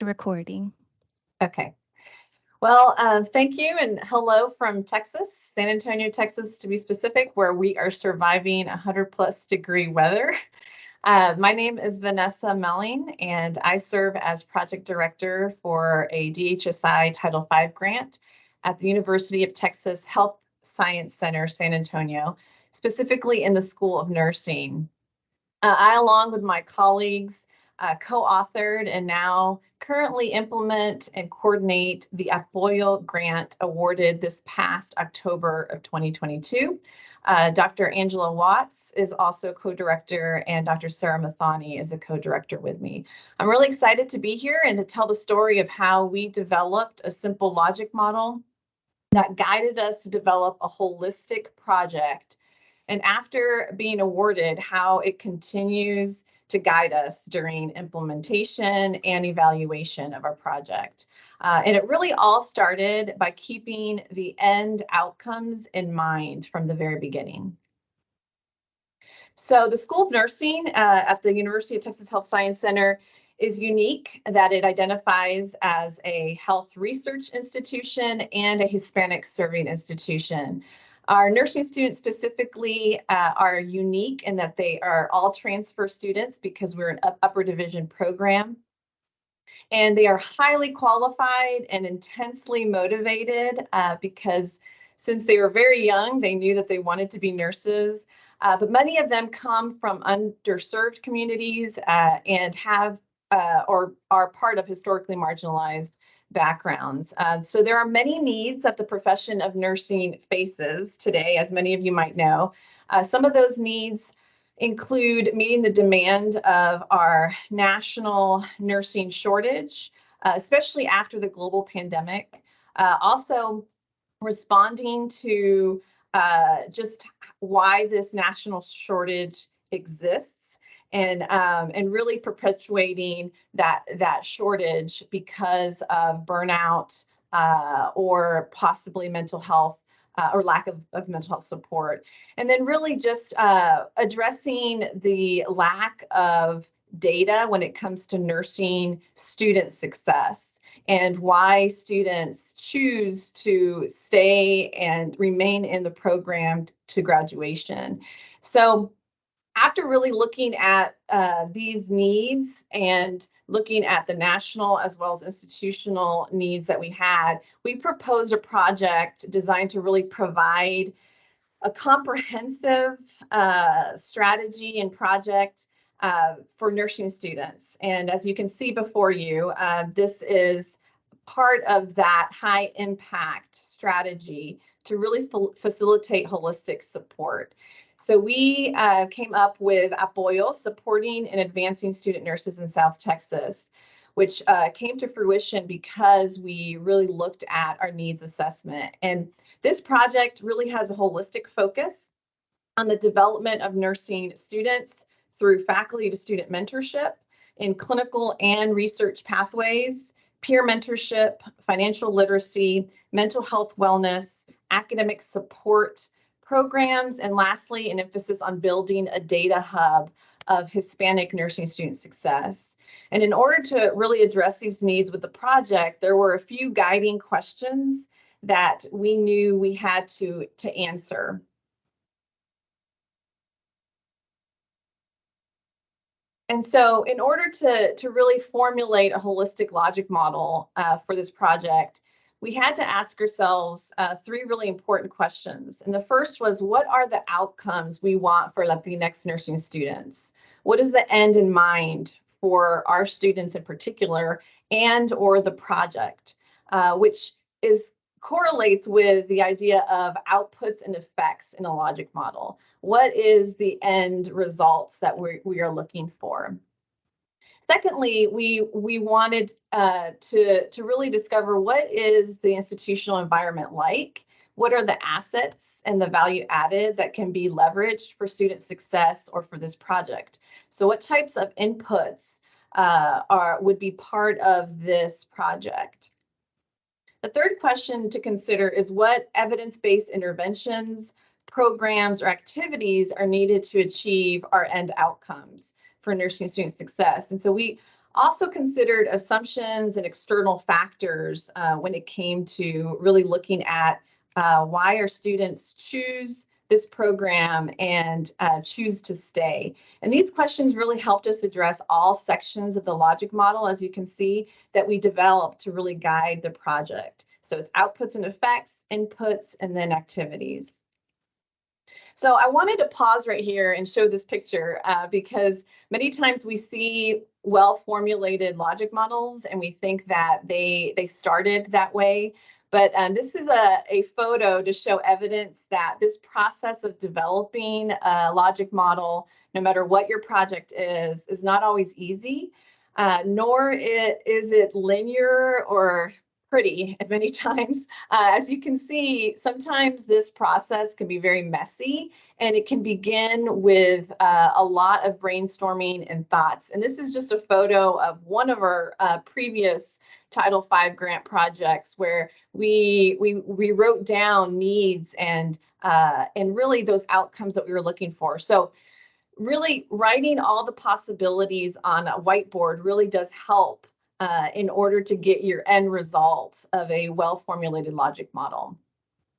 recording. Okay. Well, thank you and hello from Texas, San Antonio, Texas, to be specific, where we are surviving 100+ degree weather. My name is Vanessa Melling, and I serve as project director for a DHSI Title V grant at the University of Texas Health Science Center, San Antonio, specifically in the School of Nursing. I, along with my colleagues, co-authored and now currently implement and coordinate the Apoyo grant awarded this past October of 2022. Dr. Angela Watts is also co-director, and Dr. Sarah Mathani is a co-director with me. I'm really excited to be here and to tell the story of how we developed a simple logic model that guided us to develop a holistic project, and after being awarded, how it continues to guide us during implementation and evaluation of our project. And it really all started by keeping the end outcomes in mind from the very beginning. So the School of Nursing at the University of Texas Health Science Center is unique that it identifies as a health research institution and a Hispanic serving institution. Our nursing students specifically are unique in that they are all transfer students because we're an upper division program. And they are highly qualified and intensely motivated because since they were very young, they knew that they wanted to be nurses. But many of them come from underserved communities and have or are part of historically marginalized backgrounds. So there are many needs that the profession of nursing faces today, as many of you might know. Some of those needs include meeting the demand of our national nursing shortage, especially after the global pandemic. Also responding to just why this national shortage exists, and really perpetuating that shortage because of burnout or possibly mental health or lack of mental health support. And then really just addressing the lack of data when it comes to nursing student success and why students choose to stay and remain in the program to graduation. So after really looking at these needs and looking at the national as well as institutional needs that we had, we proposed a project designed to really provide a comprehensive strategy and project for nursing students. And as you can see before you, this is part of that high impact strategy to really facilitate holistic support. So we came up with Apoyo, Supporting and Advancing Student Nurses in South Texas, which came to fruition because we really looked at our needs assessment. And this project really has a holistic focus on the development of nursing students through faculty to student mentorship in clinical and research pathways, peer mentorship, financial literacy, mental health wellness, academic support programs, and lastly, an emphasis on building a data hub of Hispanic nursing student success. And in order to really address these needs with the project, there were a few guiding questions that we knew we had to answer. And so in order to really formulate a holistic logic model for this project, we had to ask ourselves three really important questions. And the first was, what are the outcomes we want for Latinx nursing students? What is the end in mind for our students in particular, and or the project, which correlates with the idea of outputs and effects in a logic model. What is the end results that we are looking for? Secondly, we wanted to really discover, what is the institutional environment like? What are the assets and the value added that can be leveraged for student success or for this project? So what types of inputs would be part of this project? The third question to consider is, what evidence-based interventions, programs, or activities are needed to achieve our end outcomes for nursing student success? And so we also considered assumptions and external factors when it came to really looking at why our students choose this program and choose to stay. And these questions really helped us address all sections of the logic model, as you can see, that we developed to really guide the project. So it's outputs and effects, inputs, and then activities. So I wanted to pause right here and show this picture because many times we see well-formulated logic models and we think that they started that way. But this is a photo to show evidence that this process of developing a logic model, no matter what your project is not always easy, nor is it linear or pretty many times. As you can see, sometimes this process can be very messy and it can begin with a lot of brainstorming and thoughts. And this is just a photo of one of our previous Title V grant projects where we wrote down needs and really those outcomes that we were looking for. So really writing all the possibilities on a whiteboard really does help in order to get your end result of a well-formulated logic model.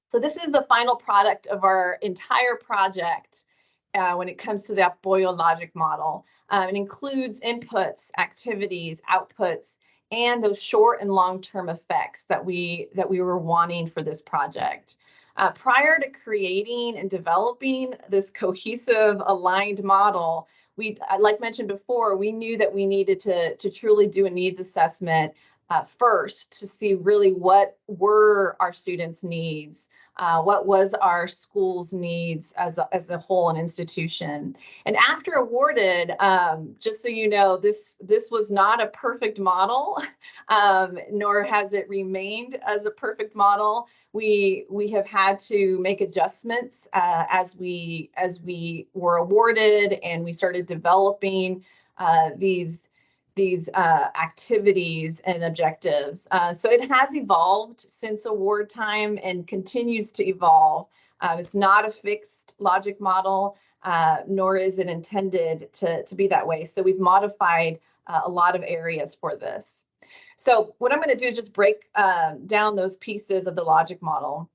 So this is the final product of our entire project when it comes to that Boyle logic model. It includes inputs, activities, outputs, and those short and long-term effects that we were wanting for this project. Prior to creating and developing this cohesive, aligned model, like mentioned before, we knew that we needed to truly do a needs assessment first to see really what were our students' needs, what was our school's needs as a whole, an institution. And after awarded, just so you know, this was not a perfect model, nor has it remained as a perfect model. We have had to make adjustments as we were awarded and we started developing these activities and objectives. So it has evolved since award time and continues to evolve. It's not a fixed logic model, nor is it intended to be that way. So we've modified a lot of areas for this. So what I'm going to do is just break down those pieces of the logic model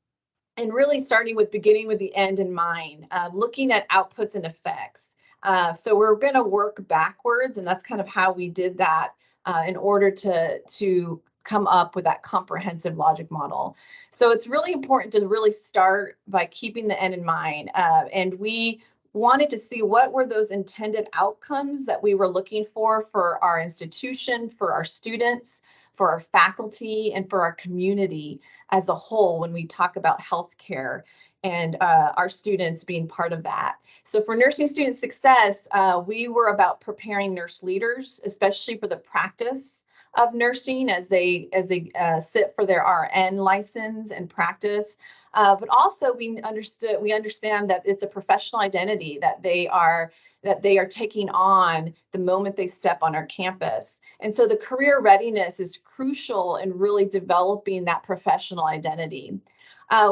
and really starting with beginning with the end in mind, looking at outputs and effects. So we're going to work backwards, and that's kind of how we did that in order to come up with that comprehensive logic model. So it's really important to really start by keeping the end in mind. And we wanted to see what were those intended outcomes that we were looking for our institution, for our students, for our faculty, and for our community as a whole when we talk about healthcare and our students being part of that. So for nursing student success, we were about preparing nurse leaders, especially for the practice of nursing as they sit for their RN license and practice. But also we understand that it's a professional identity that they are taking on the moment they step on our campus. And so the career readiness is crucial in really developing that professional identity.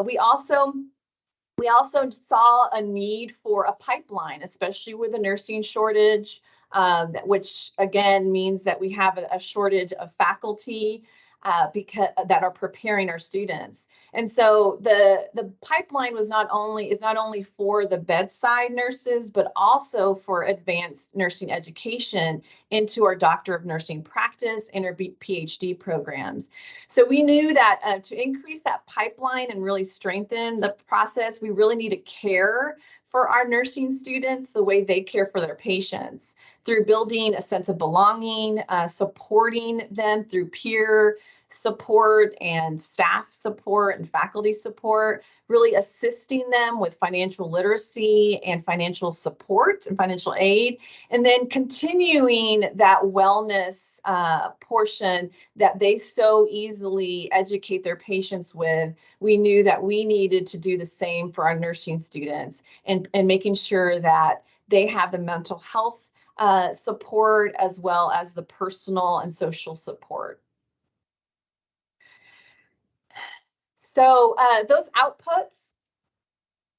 We also saw a need for a pipeline, especially with a nursing shortage, which again means that we have a shortage of faculty because that are preparing our students. And so the pipeline is not only for the bedside nurses, but also for advanced nursing education into our Doctor of Nursing practice and our PhD programs. So we knew that to increase that pipeline and really strengthen the process, we really need to care for our nursing students the way they care for their patients through building a sense of belonging, supporting them through peer support and staff support and faculty support, really assisting them with financial literacy and financial support and financial aid, and then continuing that wellness portion that they so easily educate their patients with. We knew that we needed to do the same for our nursing students and making sure that they have the mental health support as well as the personal and social support. So those outputs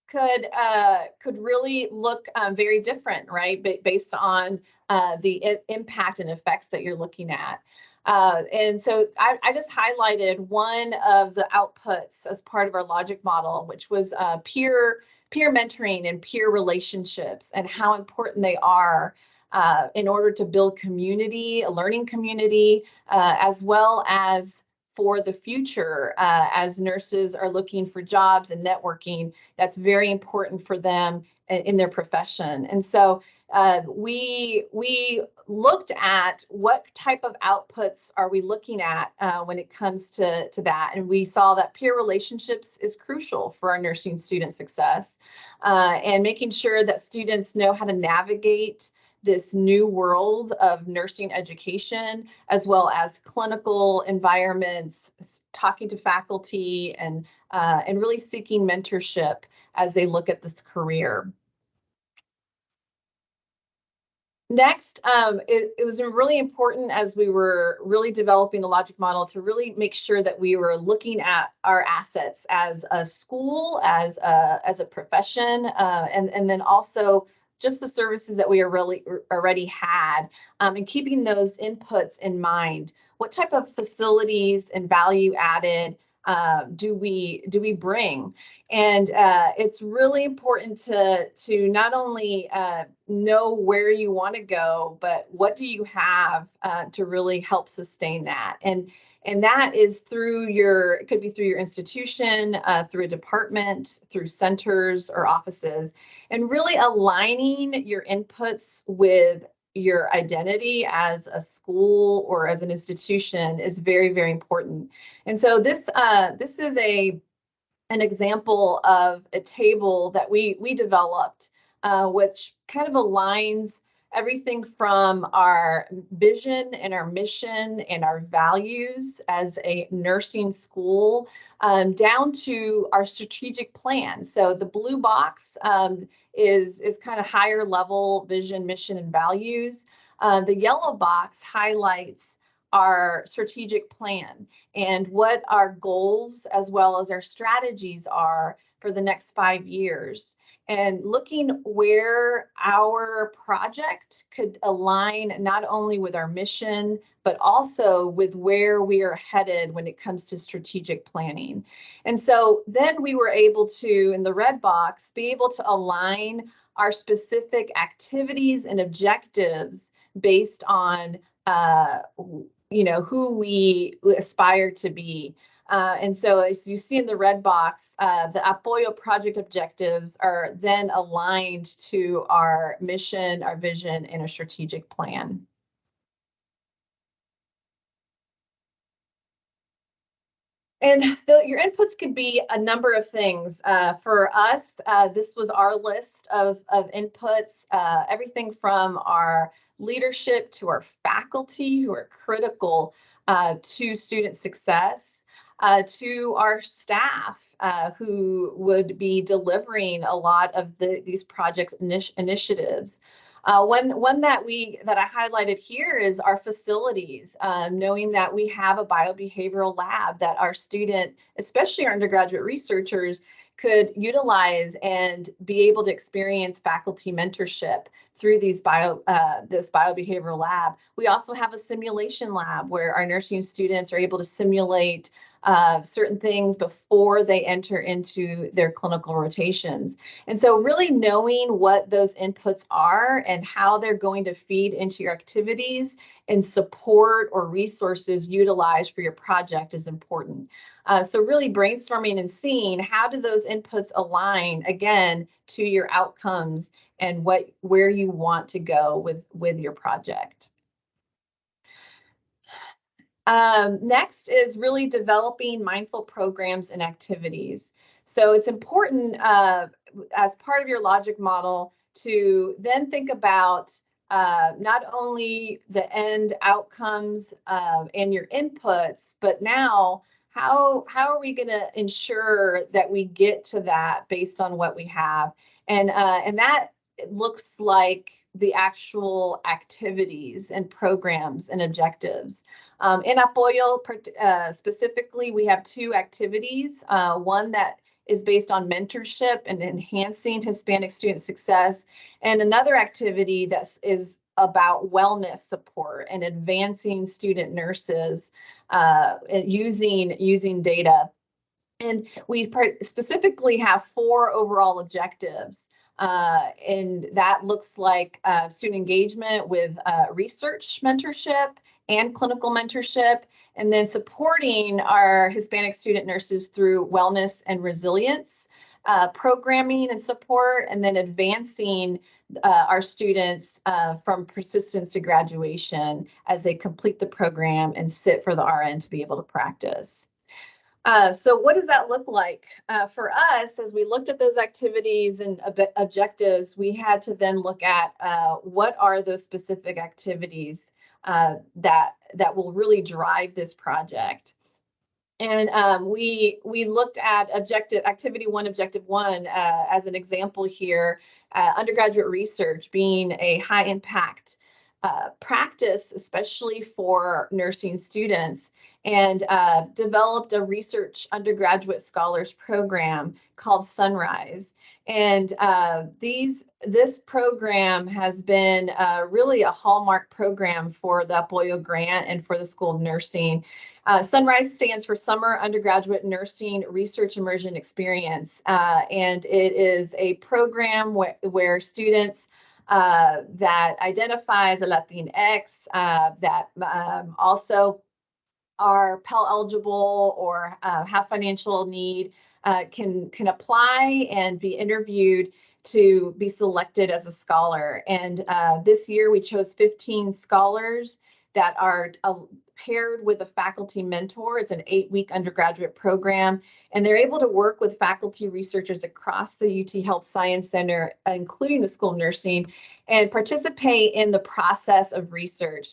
could really look very different, right? Based on the impact and effects that you're looking at. And so I just highlighted one of the outputs as part of our logic model, which was peer mentoring and peer relationships, and how important they are in order to build community, a learning community, as well as for the future, as nurses are looking for jobs and networking. That's very important for them in their profession. And so we looked at what type of outputs are we looking at when it comes to that, and we saw that peer relationships is crucial for our nursing student success, and making sure that students know how to navigate this new world of nursing education, as well as clinical environments, talking to faculty, and really seeking mentorship as they look at this career. Next, it was really important as we were really developing the logic model to really make sure that we were looking at our assets as a school, as a profession, and then also just the services that we already had, and keeping those inputs in mind. What type of facilities and value added do we bring? And it's really important to not only know where you want to go, but what do you have to really help sustain that? And that is through it could be through your institution, through a department, through centers or offices, and really aligning your inputs with your identity as a school or as an institution is very, very important. And so this is an example of a table that we developed, which kind of aligns everything from our vision and our mission and our values as a nursing school, down to our strategic plan. So the blue box is kind of higher level vision, mission, and values. The yellow box highlights our strategic plan and what our goals as well as our strategies are for the next 5 years, and looking where our project could align not only with our mission, but also with where we are headed when it comes to strategic planning. And so then we were able to, in the red box, be able to align our specific activities and objectives based on who we aspire to be. And so as you see in the red box, the Apoyo project objectives are then aligned to our mission, our vision, and our strategic plan. And your inputs could be a number of things. For us, this was our list of inputs, everything from our leadership to our faculty, who are critical to student success, to our staff, who would be delivering a lot of these projects initiatives. One that I highlighted here is our facilities, knowing that we have a biobehavioral lab that our student, especially our undergraduate researchers, could utilize and be able to experience faculty mentorship through this biobehavioral lab. We also have a simulation lab where our nursing students are able to simulate certain things before they enter into their clinical rotations. And so really knowing what those inputs are and how they're going to feed into your activities and support or resources utilized for your project is important. So really brainstorming and seeing how do those inputs align, again, to your outcomes and where you want to go with your project. Next is really developing mindful programs and activities. So it's important as part of your logic model to then think about not only the end outcomes and your inputs, but now how are we going to ensure that we get to that based on what we have, and that looks like the actual activities and programs and objectives. In Apoyo specifically, we have 2 activities. One that is based on mentorship and enhancing Hispanic student success. And another activity that is about wellness support and advancing student nurses using data. And we specifically have 4 overall objectives. And that looks like student engagement with research mentorship and clinical mentorship, and then supporting our Hispanic student nurses through wellness and resilience programming and support, and then advancing our students from persistence to graduation as they complete the program and sit for the RN to be able to practice. So what does that look like? For us, as we looked at those activities and objectives, we had to then look at what are those specific activities that will really drive this project. And we looked at activity 1, objective 1 as an example here, undergraduate research being a high impact practice, especially for nursing students, and developed a research undergraduate scholars program called Sunrise. And this program has been really a hallmark program for the Apoyo Grant and for the School of Nursing. Sunrise stands for Summer Undergraduate Nursing Research Immersion Experience, and it is a program where students that identify as a Latinx, that also are Pell eligible or have financial need, can apply and be interviewed to be selected as a scholar. And this year we chose 15 scholars that are paired with a faculty mentor. It's an 8-week undergraduate program, and they're able to work with faculty researchers across the UT Health Science Center, including the School of Nursing, and participate in the process of research.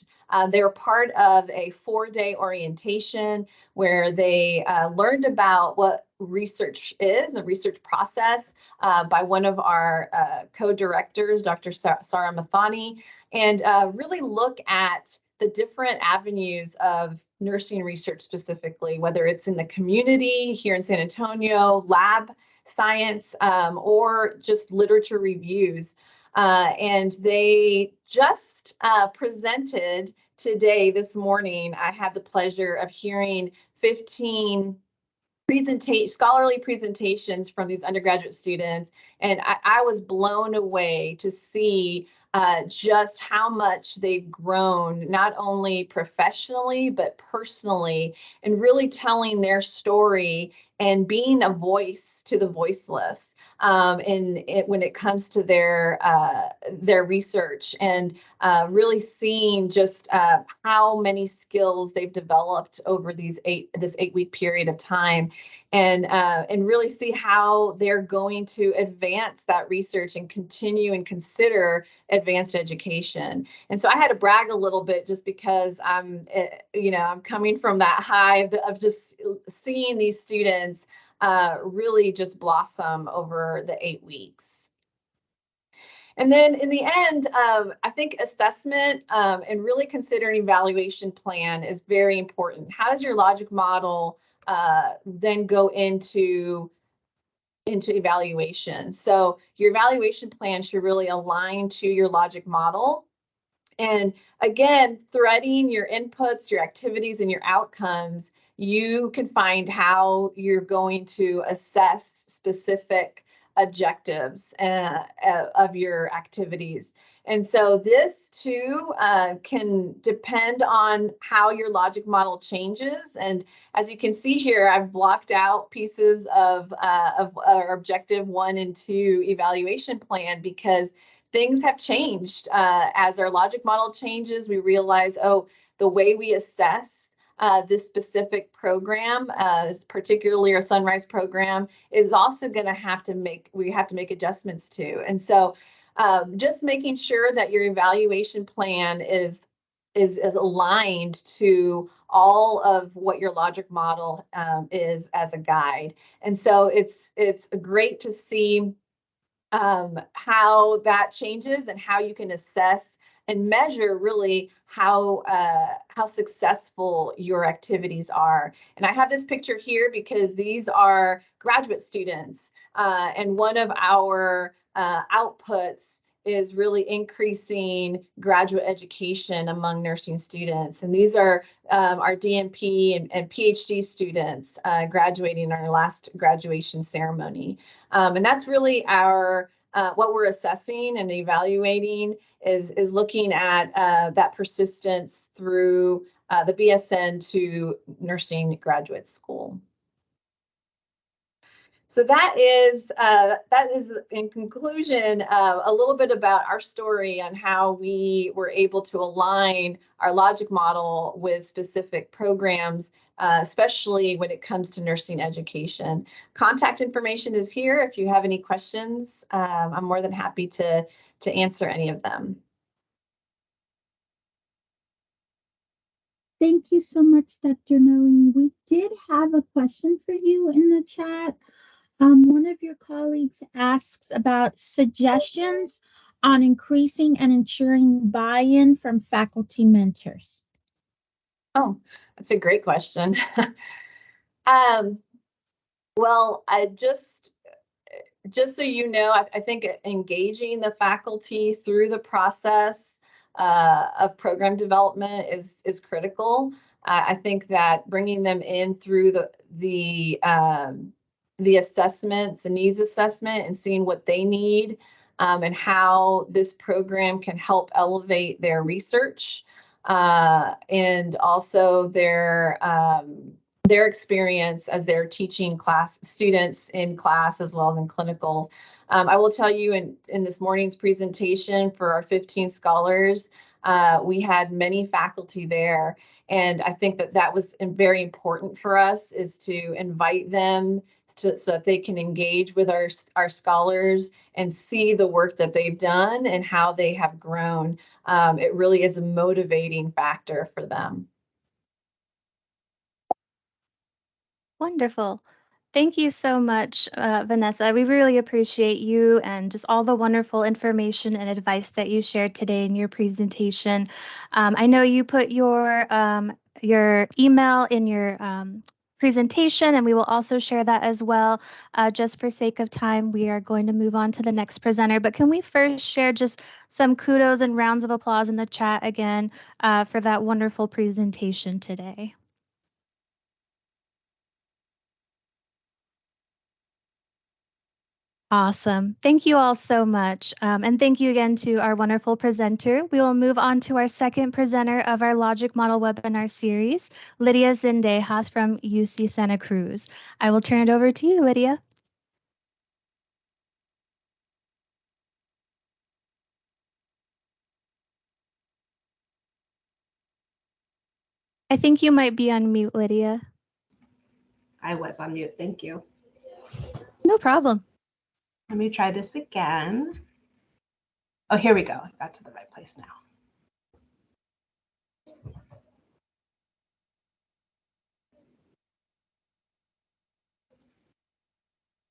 They were part of a 4-day orientation where they learned about what research is, the research process, by one of our co-directors, Dr. Sarah Mathani, and really look at the different avenues of nursing research specifically, whether it's in the community here in San Antonio, lab science, or just literature reviews. And they just presented today, this morning. I had the pleasure of hearing 15 scholarly presentations from these undergraduate students, and I was blown away to see just how much they've grown, not only professionally, but personally, and really telling their story and being a voice to the voiceless when it comes to their research, and really seeing just how many skills they've developed over this 8-week period of time, and really see how they're going to advance that research and continue and consider advanced education. And so I had to brag a little bit, just because I'm coming from that high of just seeing these students really just blossom over the 8 weeks. And then in the end, I think assessment and really considering evaluation plan is very important. How does your logic model then go into evaluation? So your evaluation plan should really align to your logic model. And again, threading your inputs, your activities, and your outcomes, you can find how you're going to assess specific objectives of your activities. And so this too can depend on how your logic model changes. And as you can see here, I've blocked out pieces of our objective 1 and 2 evaluation plan, because things have changed. As our logic model changes, we realize, oh, the way we assess this specific program, particularly our Sunrise program, is also going to have to make adjustments to. And so just making sure that your evaluation plan is aligned to all of what your logic model is as a guide. And so it's great to see how that changes and how you can assess measure really how successful your activities are. And I have this picture here because these are graduate students, and one of our outputs is really increasing graduate education among nursing students. And these are our DNP and PhD students graduating in our last graduation ceremony. And that's really our what we're assessing and evaluating is looking at that persistence through the BSN to nursing graduate school. So that is in conclusion a little bit about our story on how we were able to align our logic model with specific programs, especially when it comes to nursing education. Contact information is here. If you have any questions, I'm more than happy to answer any of them. Thank you so much, Dr. Nolene. We did have a question for you in the chat. One of your colleagues asks about suggestions on increasing and ensuring buy-in from faculty mentors. Oh, that's a great question. Well, just so you know, I think engaging the faculty through the process of program development is critical. I think that bringing them in through the assessments and needs assessment and seeing what they need and how this program can help elevate their research and also their experience as they're teaching students in class as well as in clinical. I will tell you in this morning's presentation for our 15 scholars, we had many faculty there. And I think that was very important for us is to invite them so that they can engage with our scholars and see the work that they've done and how they have grown. It really is a motivating factor for them. Wonderful. Thank you so much, Vanessa. We really appreciate you and just all the wonderful information and advice that you shared today in your presentation. I know you put your email in your presentation, and we will also share that as well. Just for sake of time, we are going to move on to the next presenter. But can we first share just some kudos and rounds of applause in the chat again for that wonderful presentation today? Awesome. Thank you all so much. And thank you again to our wonderful presenter. We will move on to our second presenter of our Logic Model webinar series, Lydia Zendejas from UC Santa Cruz. I will turn it over to you, Lydia. I think you might be on mute, Lydia. I was on mute. Thank you. No problem. Let me try this again. Oh, here we go. I got to the right place now.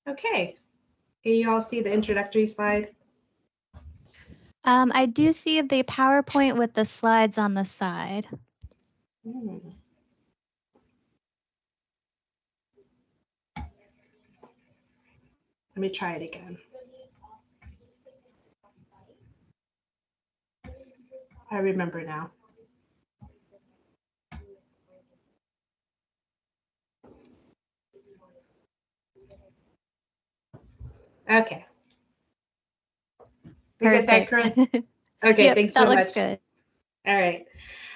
Okay. Can you all see the introductory slide? I do see the PowerPoint with the slides on the side. Let me try it again. I remember now. Okay. We get that correct? Okay, yep, thanks so much. That looks good. All right.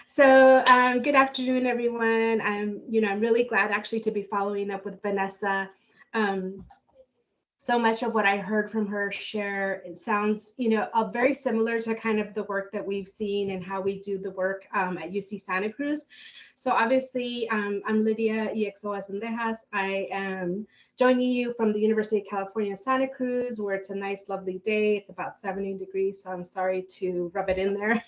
So good afternoon, everyone. I'm really glad actually to be following up with Vanessa. So much of what I heard from her share, it sounds, very similar to kind of the work that we've seen and how we do the work at UC Santa Cruz. So obviously, I'm Lydia EXOS Zendejas. I am joining you from the University of California, Santa Cruz, where it's a nice, lovely day. It's about 70 degrees, so I'm sorry to rub it in there.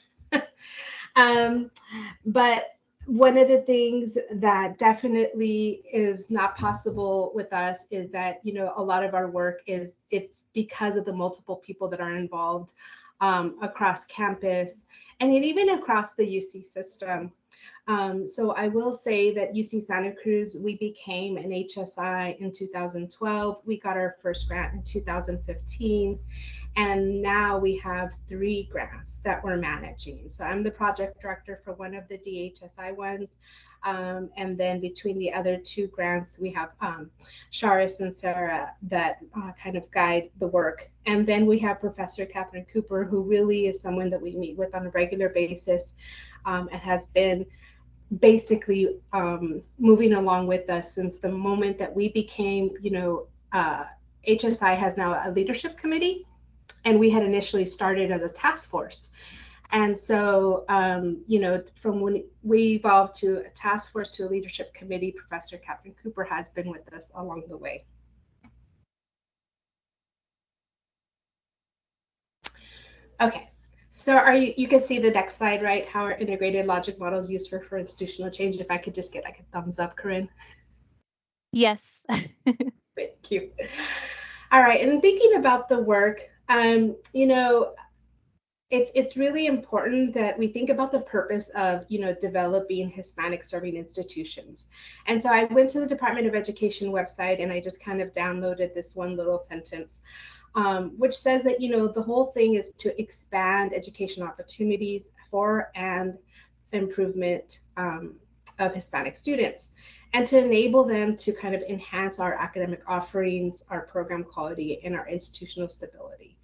But one of the things that definitely is not possible with us is that, a lot of our work it's because of the multiple people that are involved across campus and even across the UC system. So I will say that UC Santa Cruz, we became an HSI in 2012. We got our first grant in 2015. And now we have 3 grants that we're managing. So I'm the project director for one of the DHSI ones. And then between the other 2 grants, we have Charis and Sarah that kind of guide the work. And then we have Professor Catherine Cooper, who really is someone that we meet with on a regular basis and has been basically moving along with us since the moment that we became, HSI has now a leadership committee, and we had initially started as a task force. And so, from when we evolved to a task force to a leadership committee, Professor Catherine Cooper has been with us along the way. Okay, so you can see the next slide, right? How our integrated logic model is used for institutional change. If I could just get like a thumbs up, Corinne. Yes. Thank you. All right, and thinking about the work, it's really important that we think about the purpose of, developing Hispanic serving institutions. And so I went to the Department of Education website and I just kind of downloaded this one little sentence, which says that, the whole thing is to expand education opportunities for and improvement of Hispanic students, and to enable them to kind of enhance our academic offerings, our program quality, and our institutional stability.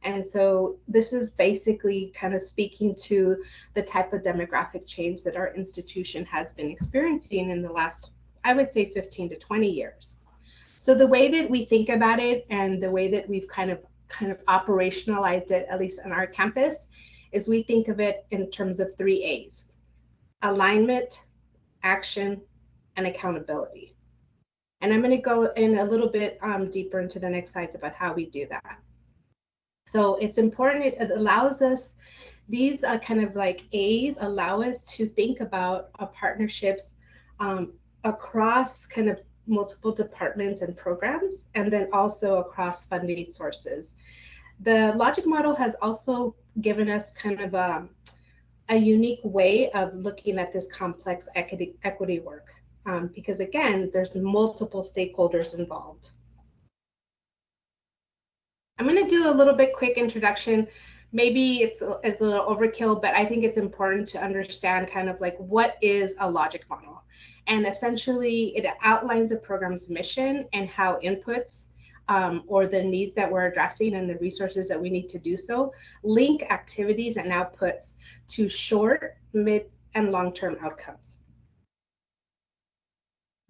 And so this is basically kind of speaking to the type of demographic change that our institution has been experiencing in the last, I would say, 15 to 20 years. So the way that we think about it and the way that we've kind of operationalized it, at least on our campus, is we think of it in terms of 3 A's: alignment, action, and accountability. And I'm going to go in a little bit deeper into the next slides about how we do that. So it's important, it allows us, these kind of like A's allow us to think about partnerships across kind of multiple departments and programs, and then also across funding sources. The logic model has also given us kind of a unique way of looking at this complex equity work, because again, there's multiple stakeholders involved. I'm going to do a little bit quick introduction. Maybe it's a little overkill, but I think it's important to understand kind of like what is a logic model. And essentially, it outlines a program's mission and how inputs or the needs that we're addressing and the resources that we need to do so link activities and outputs to short, mid, and long-term outcomes.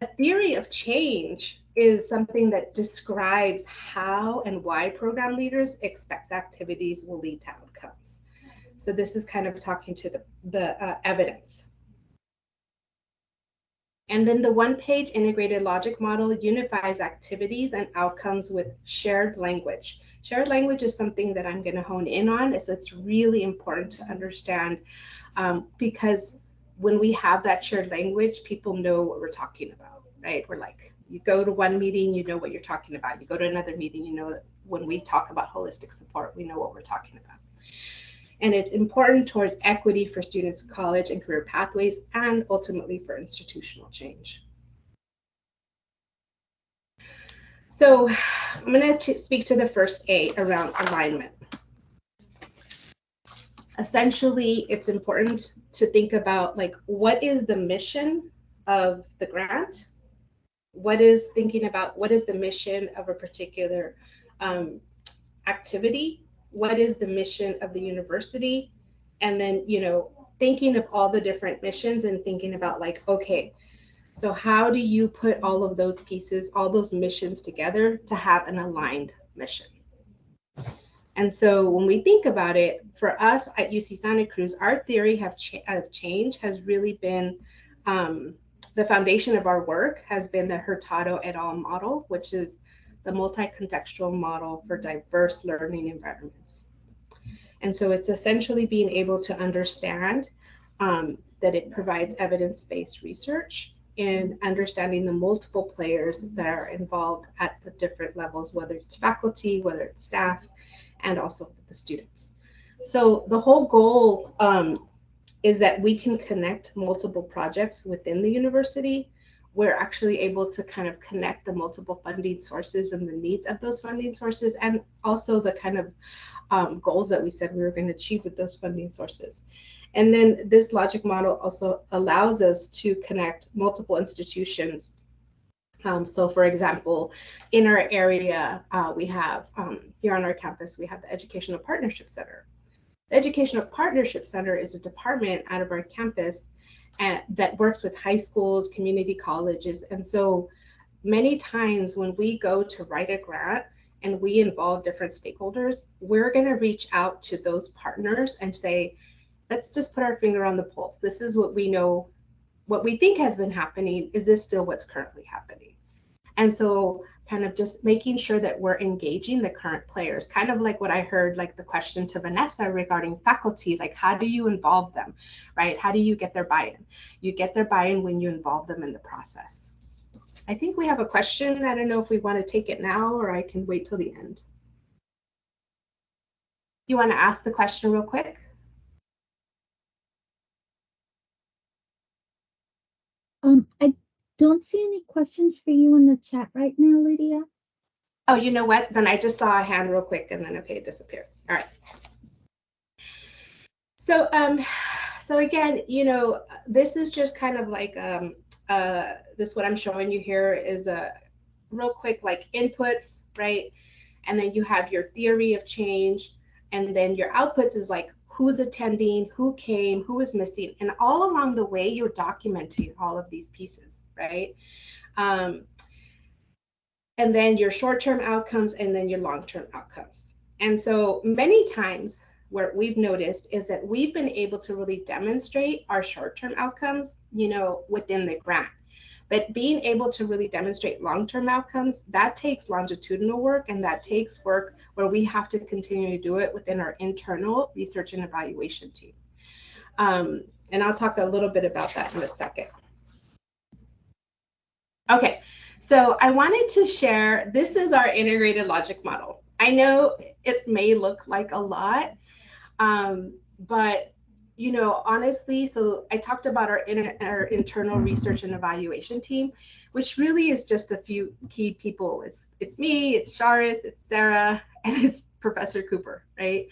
A theory of change is something that describes how and why program leaders expect activities will lead to outcomes. So this is kind of talking to the evidence. And then the one-page integrated logic model unifies activities and outcomes with shared language. Shared language is something that I'm going to hone in on. So it's really important to understand because when we have that shared language, people know what we're talking about, right? We're like, you go to one meeting, you know what you're talking about. You go to another meeting, you know that when we talk about holistic support, we know what we're talking about. And it's important towards equity for students' college and career pathways, and ultimately for institutional change. So I'm going to speak to the first A around alignment. Essentially, it's important to think about like, what is the mission of the grant? What is the mission of a particular activity? What is the mission of the university? And then, thinking of all the different missions and thinking about like, okay, so how do you put all of those pieces, all those missions together to have an aligned mission? And so when we think about it, for us at UC Santa Cruz, our theory of change has really been, the foundation of our work has been the Hurtado et al. Model, which is the multi-contextual model for diverse learning environments. And so it's essentially being able to understand that it provides evidence-based research in understanding the multiple players that are involved at the different levels, whether it's faculty, whether it's staff, and also the students. So the whole goal is that we can connect multiple projects within the university. We're actually able to kind of connect the multiple funding sources and the needs of those funding sources, and also the kind of goals that we said we were going to achieve with those funding sources. And then this logic model also allows us to connect multiple institutions. So for example, in our area, we have, here on our campus, we have the Educational Partnership Center. The Educational Partnership Center is a department out of our campus that works with high schools, community colleges. And so many times when we go to write a grant and we involve different stakeholders, we're going to reach out to those partners and say, let's just put our finger on the pulse. This is what we know, what we think has been happening. Is this still what's currently happening? And so kind of just making sure that we're engaging the current players, kind of like what I heard, like the question to Vanessa regarding faculty, like how do you involve them, right? How do you get their buy-in? You get their buy-in when you involve them in the process. I think we have a question. I don't know if we want to take it now or I can wait till the end. You want to ask the question real quick? I don't see any questions for you in the chat right now, Lydia. Oh, you know what? Then I just saw a hand real quick and then, okay, it disappeared. All right. So again, you know, this is just kind of like, this, what I'm showing you here is a real quick, like inputs, right? And then you have your theory of change. And then your outputs is like who's attending, who came, who is missing. And all along the way, you're documenting all of these pieces, right? And then your short-term outcomes and then your long-term outcomes. And so many times what we've noticed is that we've been able to really demonstrate our short-term outcomes, you know, within the grant. But being able to really demonstrate long-term outcomes, that takes longitudinal work, and that takes work where we have to continue to do it within our internal research and evaluation team. And I'll talk a little bit about that in a second. Okay, so I wanted to share, this is our integrated logic model. I know it may look like a lot, but you know, honestly, so I talked about our internal research and evaluation team, which really is just a few key people. It's me, it's Charis, it's Sarah, and it's Professor Cooper, right?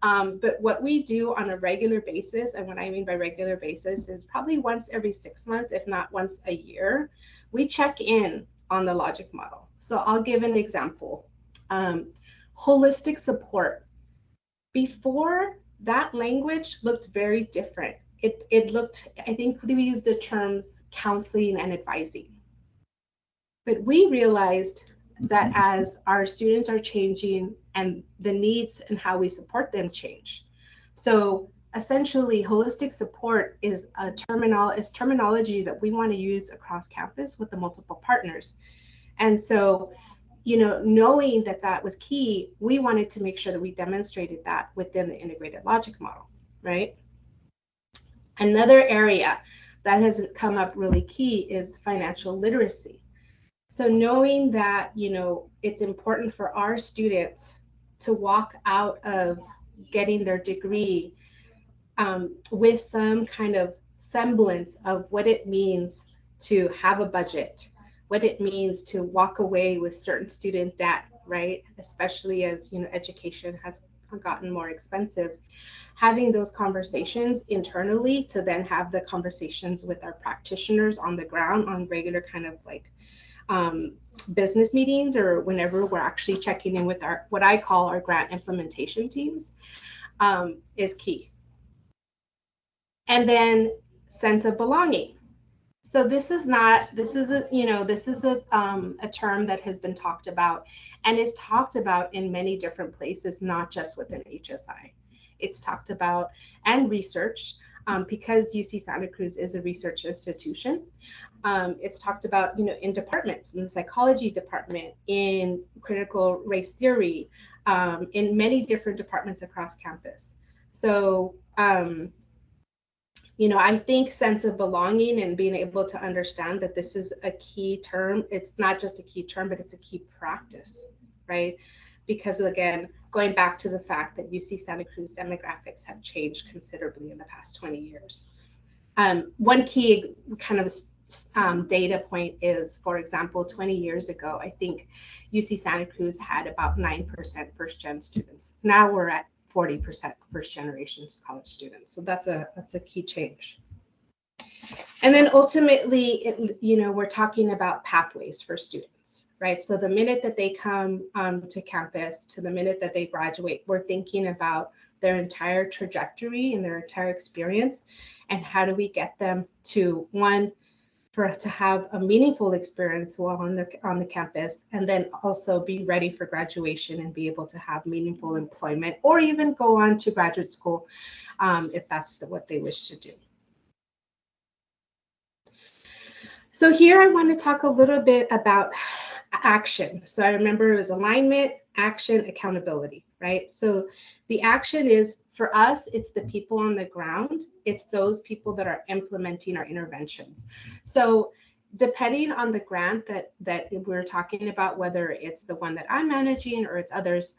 But what we do on a regular basis, and what I mean by regular basis is probably once every 6 months, if not once a year, we check in on the logic model. So I'll give an example. Holistic support. Before, that language looked very different. It looked, I think we used the terms counseling and advising. But we realized that as our students are changing and the needs and how we support them change. So essentially, holistic support is terminology that we want to use across campus with the multiple partners. And so, you know, knowing that that was key, we wanted to make sure that we demonstrated that within the integrated logic model, right? Another area that has come up really key is financial literacy. So knowing that, you know, it's important for our students to walk out of getting their degree with some kind of semblance of what it means to have a budget, what it means to walk away with certain student debt, right? Especially as, you know, education has gotten more expensive. Having those conversations internally to then have the conversations with our practitioners on the ground on regular kind of like business meetings, or whenever we're actually checking in with our, what I call our grant implementation teams, is key. And then sense of belonging. So this is a term that has been talked about and is talked about in many different places, not just within HSI. It's talked about and researched because UC Santa Cruz is a research institution. It's talked about, you know, in departments, in the psychology department, in critical race theory, in many different departments across campus. So, you know, I think sense of belonging and being able to understand that this is a key term. It's not just a key term, but it's a key practice, right? because again, going back to the fact that UC Santa Cruz demographics have changed considerably in the past 20 years. One key kind of data point is, for example, 20 years ago, I think UC Santa Cruz had about 9% first-gen students. Now we're at 40% first-generation college students. So that's a key change. And then ultimately, we're talking about pathways for students, right? So the minute that they come to campus to the minute that they graduate, we're thinking about their entire trajectory and their entire experience, and how do we get them to, one, to have a meaningful experience while on the campus, and then also be ready for graduation and be able to have meaningful employment, or even go on to graduate school if that's what they wish to do. So here I want to talk a little bit about action. So I remember it was alignment, action, accountability, right? So the action is, for us, it's the people on the ground. It's those people that are implementing our interventions. So depending on the grant that we're talking about, whether it's the one that I'm managing or it's others,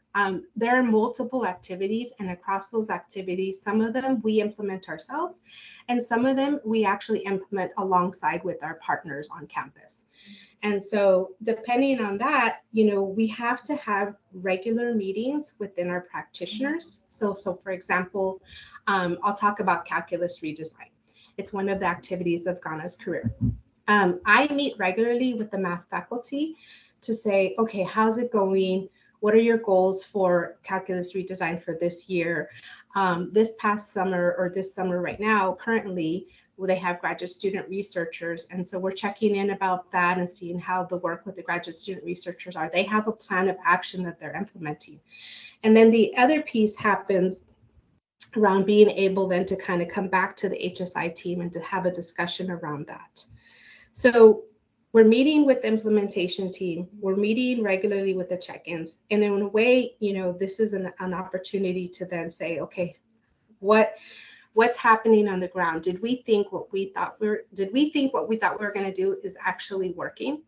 there are multiple activities, and across those activities, some of them we implement ourselves, and some of them we actually implement alongside with our partners on campus. And so depending on that, we have to have regular meetings within our practitioners. So for example, I'll talk about calculus redesign. It's one of the activities of Ghana's career. I meet regularly with the math faculty to say, okay, how's it going? What are your goals for calculus redesign for this year? This past summer, or this summer right now, currently, they have graduate student researchers. And so we're checking in about that and seeing how the work with the graduate student researchers are. They have a plan of action that they're implementing. And then the other piece happens around being able then to kind of come back to the HSI team and to have a discussion around that. So we're meeting with the implementation team. We're meeting regularly with the check-ins. And in a way, this is an opportunity to then say, okay, what's happening on the ground? Did we think what we thought we were going to do is actually working?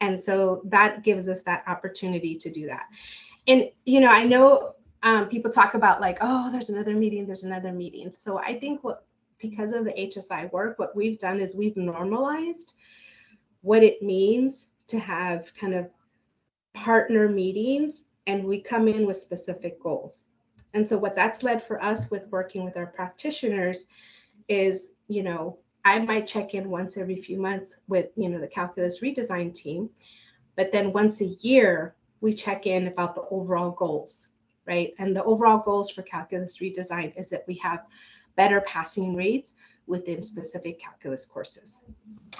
And so that gives us that opportunity to do that. And, I know people talk about like, oh, there's another meeting. So I think because of the HSI work, what we've done is we've normalized what it means to have kind of partner meetings, and we come in with specific goals. And so what that's led for us with working with our practitioners is, I might check in once every few months with, the calculus redesign team, but then once a year, we check in about the overall goals, right? And the overall goals for calculus redesign is that we have better passing rates within specific calculus courses.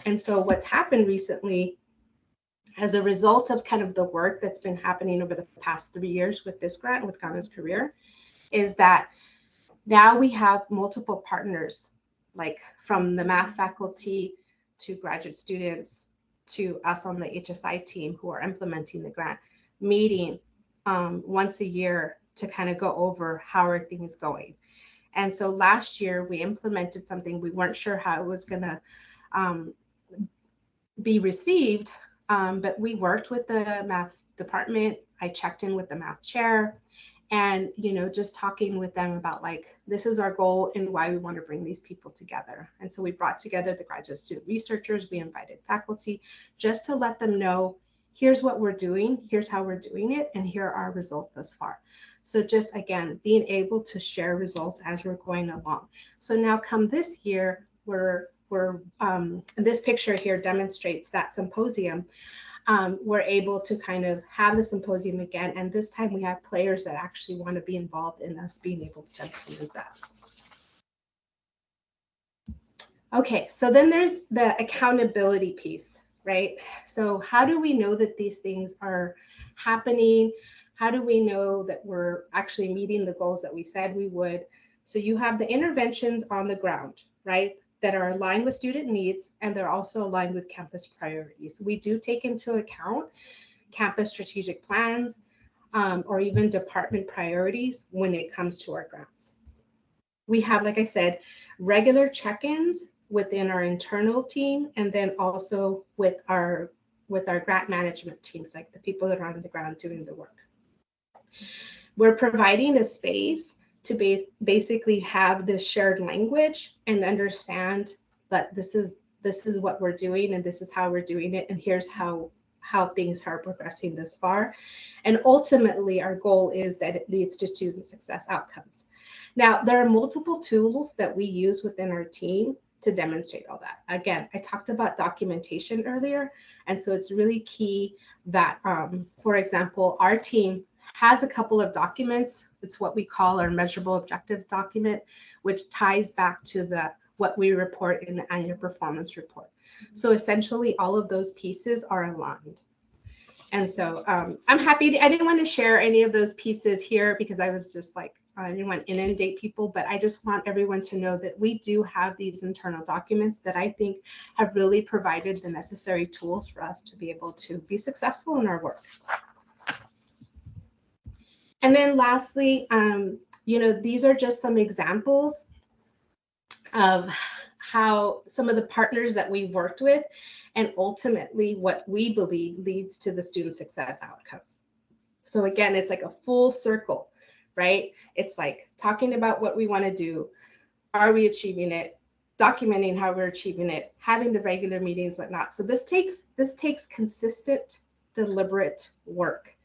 And so what's happened recently, as a result of kind of the work that's been happening over the past 3 years with this grant, with Ghana's Career, is that now we have multiple partners, like from the math faculty to graduate students to us on the HSI team who are implementing the grant, meeting once a year to kind of go over how are things going. And so last year we implemented something. We weren't sure how it was going to be received, but we worked with the math department. I checked in with the math chair, and just talking with them about like, this is our goal and why we want to bring these people together. And so we brought together the graduate student researchers. We invited faculty just to let them know, here's what we're doing, here's how we're doing it, and here are our results thus far. So just again, being able to share results as we're going along. So now come this year, this picture here demonstrates that symposium. We're able to kind of have the symposium again, and this time we have players that actually want to be involved in us being able to implement that. Okay, so then there's the accountability piece, right? So how do we know that these things are happening? How do we know that we're actually meeting the goals that we said we would? So you have the interventions on the ground, right, that are aligned with student needs, and they're also aligned with campus priorities. We do take into account campus strategic plans or even department priorities when it comes to our grants. We have, like I said, regular check-ins within our internal team, and then also with our grant management teams, like the people that are on the ground doing the work. We're providing a space to basically have this shared language and understand that this is what we're doing and this is how we're doing it, and here's how things are progressing this far. And ultimately, our goal is that it leads to student success outcomes. Now, there are multiple tools that we use within our team to demonstrate all that. Again, I talked about documentation earlier, and so it's really key that, for example, our team has a couple of documents. It's what we call our measurable objectives document, which ties back to what we report in the annual performance report. So essentially, all of those pieces are aligned. And so I'm happy. I didn't want to share any of those pieces here because I was just like, I didn't want to inundate people, but I just want everyone to know that we do have these internal documents that I think have really provided the necessary tools for us to be able to be successful in our work. And then lastly, these are just some examples of how some of the partners that we've worked with and ultimately what we believe leads to the student success outcomes. So again, it's like a full circle, right? It's like talking about what we want to do. Are we achieving it? Documenting how we're achieving it, having the regular meetings, whatnot. So this takes consistent, deliberate work.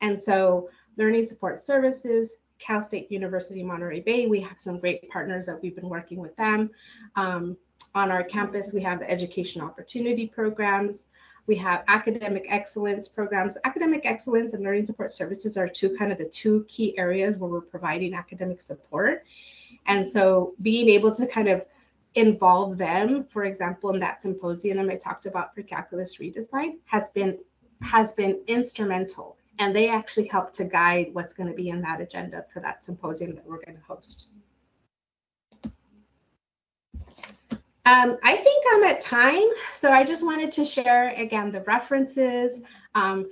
And so Learning Support Services, Cal State University Monterey Bay, we have some great partners that we've been working with them. On our campus, we have the education opportunity programs. We have academic excellence programs. Academic excellence and learning support services are the two key areas where we're providing academic support. And so being able to kind of involve them, for example, in that symposium I talked about for calculus redesign has been instrumental. And they actually help to guide what's going to be in that agenda for that symposium that we're going to host. I think I'm at time. So I just wanted to share, again, the references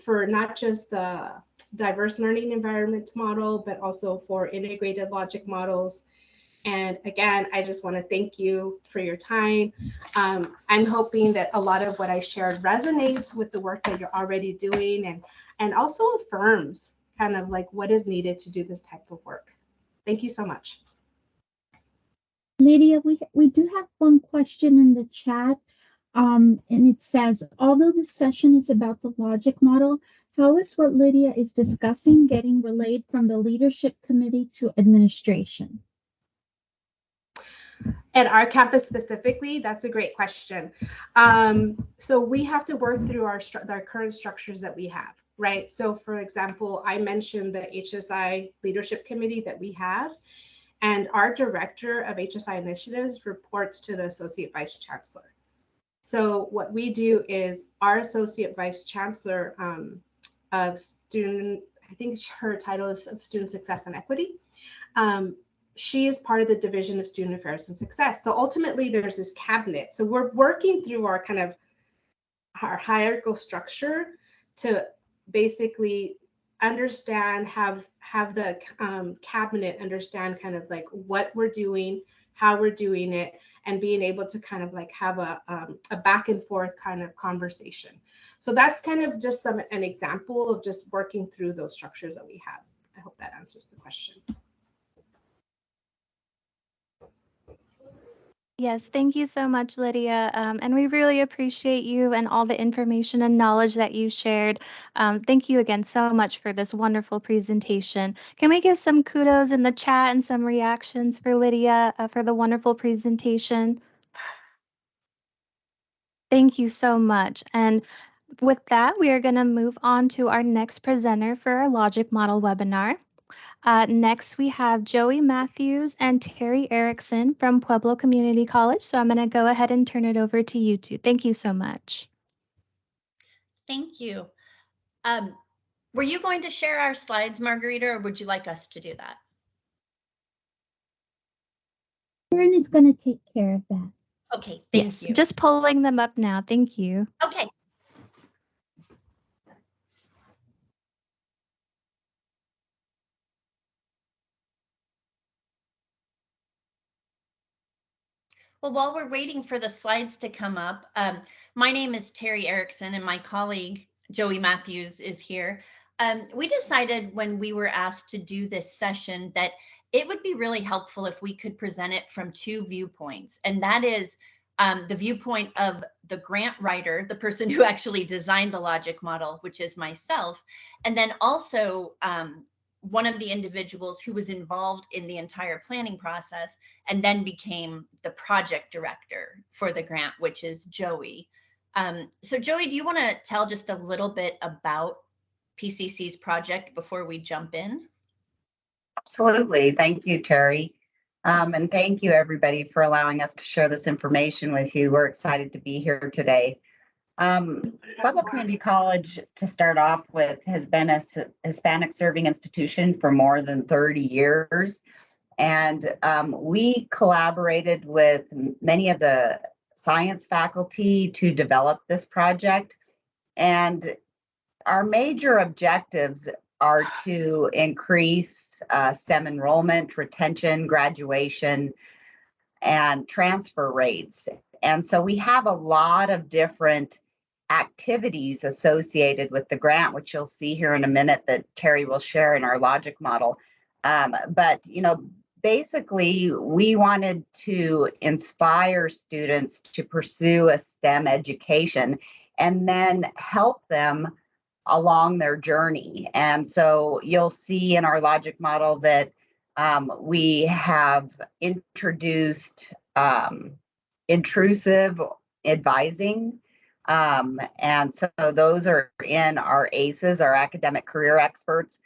for not just the diverse learning environment model, but also for integrated logic models. And again, I just want to thank you for your time. I'm hoping that a lot of what I shared resonates with the work that you're already doing and also affirms kind of like what is needed to do this type of work. Thank you so much. Lydia, we do have one question in the chat, and it says, although this session is about the logic model, how is what Lydia is discussing getting relayed from the leadership committee to administration? At our campus specifically, that's a great question. So we have to work through our current structures that we have, right? So for example, I mentioned the HSI leadership committee that we have, and our director of HSI initiatives reports to the associate vice chancellor. So what we do is our associate vice chancellor of student, I think her title is of student success and equity. She is part of the Division of Student Affairs and Success. So ultimately there's this cabinet. So we're working through our kind of our hierarchical structure to basically understand, have the cabinet understand kind of like what we're doing, how we're doing it, and being able to kind of like have a back and forth kind of conversation. So that's kind of just an example of just working through those structures that we have. I hope that answers the question. Yes, thank you so much, Lydia. And we really appreciate you and all the information and knowledge that you shared. Thank you again so much for this wonderful presentation. Can we give some kudos in the chat and some reactions for Lydia for the wonderful presentation? Thank you so much. And with that, we are going to move on to our next presenter for our logic model webinar. Next, we have Joey Matthews and Terry Erickson from Pueblo Community College. So I'm going to go ahead and turn it over to you two. Thank you so much. Thank you. Were you going to share our slides, Margarita, or would you like us to do that? Karen is going to take care of that. Okay, thank you. Just pulling them up now. Thank you. Okay. Well, while we're waiting for the slides to come up, my name is Terry Erickson and my colleague Joey Matthews is here. We decided when we were asked to do this session that it would be really helpful if we could present it from two viewpoints. And that is the viewpoint of the grant writer, the person who actually designed the logic model, which is myself, and then also one of the individuals who was involved in the entire planning process and then became the project director for the grant, which is Joey. So Joey, do you want to tell just a little bit about PCC's project before we jump in? Absolutely. Thank you, Terry. And thank you, everybody, for allowing us to share this information with you. We're excited to be here today. Pueblo Community College, to start off with, has been a Hispanic serving institution for more than 30 years. And we collaborated with many of the science faculty to develop this project. And our major objectives are to increase STEM enrollment, retention, graduation, and transfer rates. And so we have a lot of different activities associated with the grant, which you'll see here in a minute that Terry will share in our logic model. But, basically, we wanted to inspire students to pursue a STEM education and then help them along their journey. And so you'll see in our logic model that we have introduced intrusive advising. And so those are in our ACEs, our academic career experts,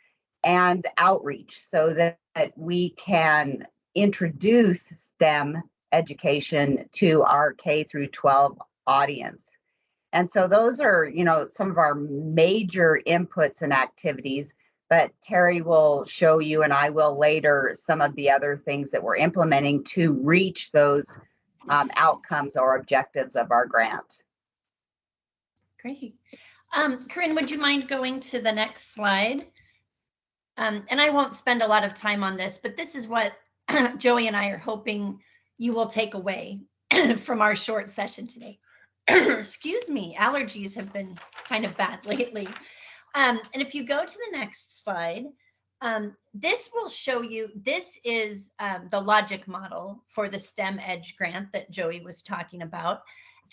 and outreach so that we can introduce STEM education to our K through 12 audience. And so those are, some of our major inputs and activities, but Terry will show you, and I will later, some of the other things that we're implementing to reach those outcomes or objectives of our grant. Great. Corinne, would you mind going to the next slide? And I won't spend a lot of time on this, but this is what Joey and I are hoping you will take away from our short session today. Excuse me, allergies have been kind of bad lately. And if you go to the next slide, this will show you, this is the logic model for the STEM Edge grant that Joey was talking about.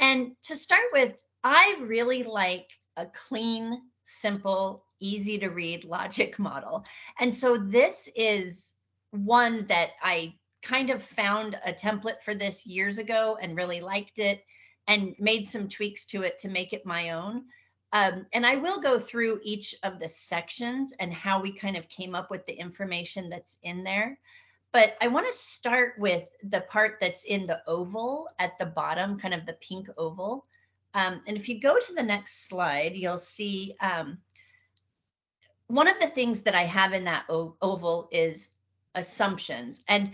And to start with, I really like a clean, simple, easy to read logic model. And so this is one that I kind of found a template for this years ago and really liked it and made some tweaks to it to make it my own. And I will go through each of the sections and how we kind of came up with the information that's in there. But I want to start with the part that's in the oval at the bottom, kind of the pink oval. And if you go to the next slide, you'll see one of the things that I have in that oval is assumptions. And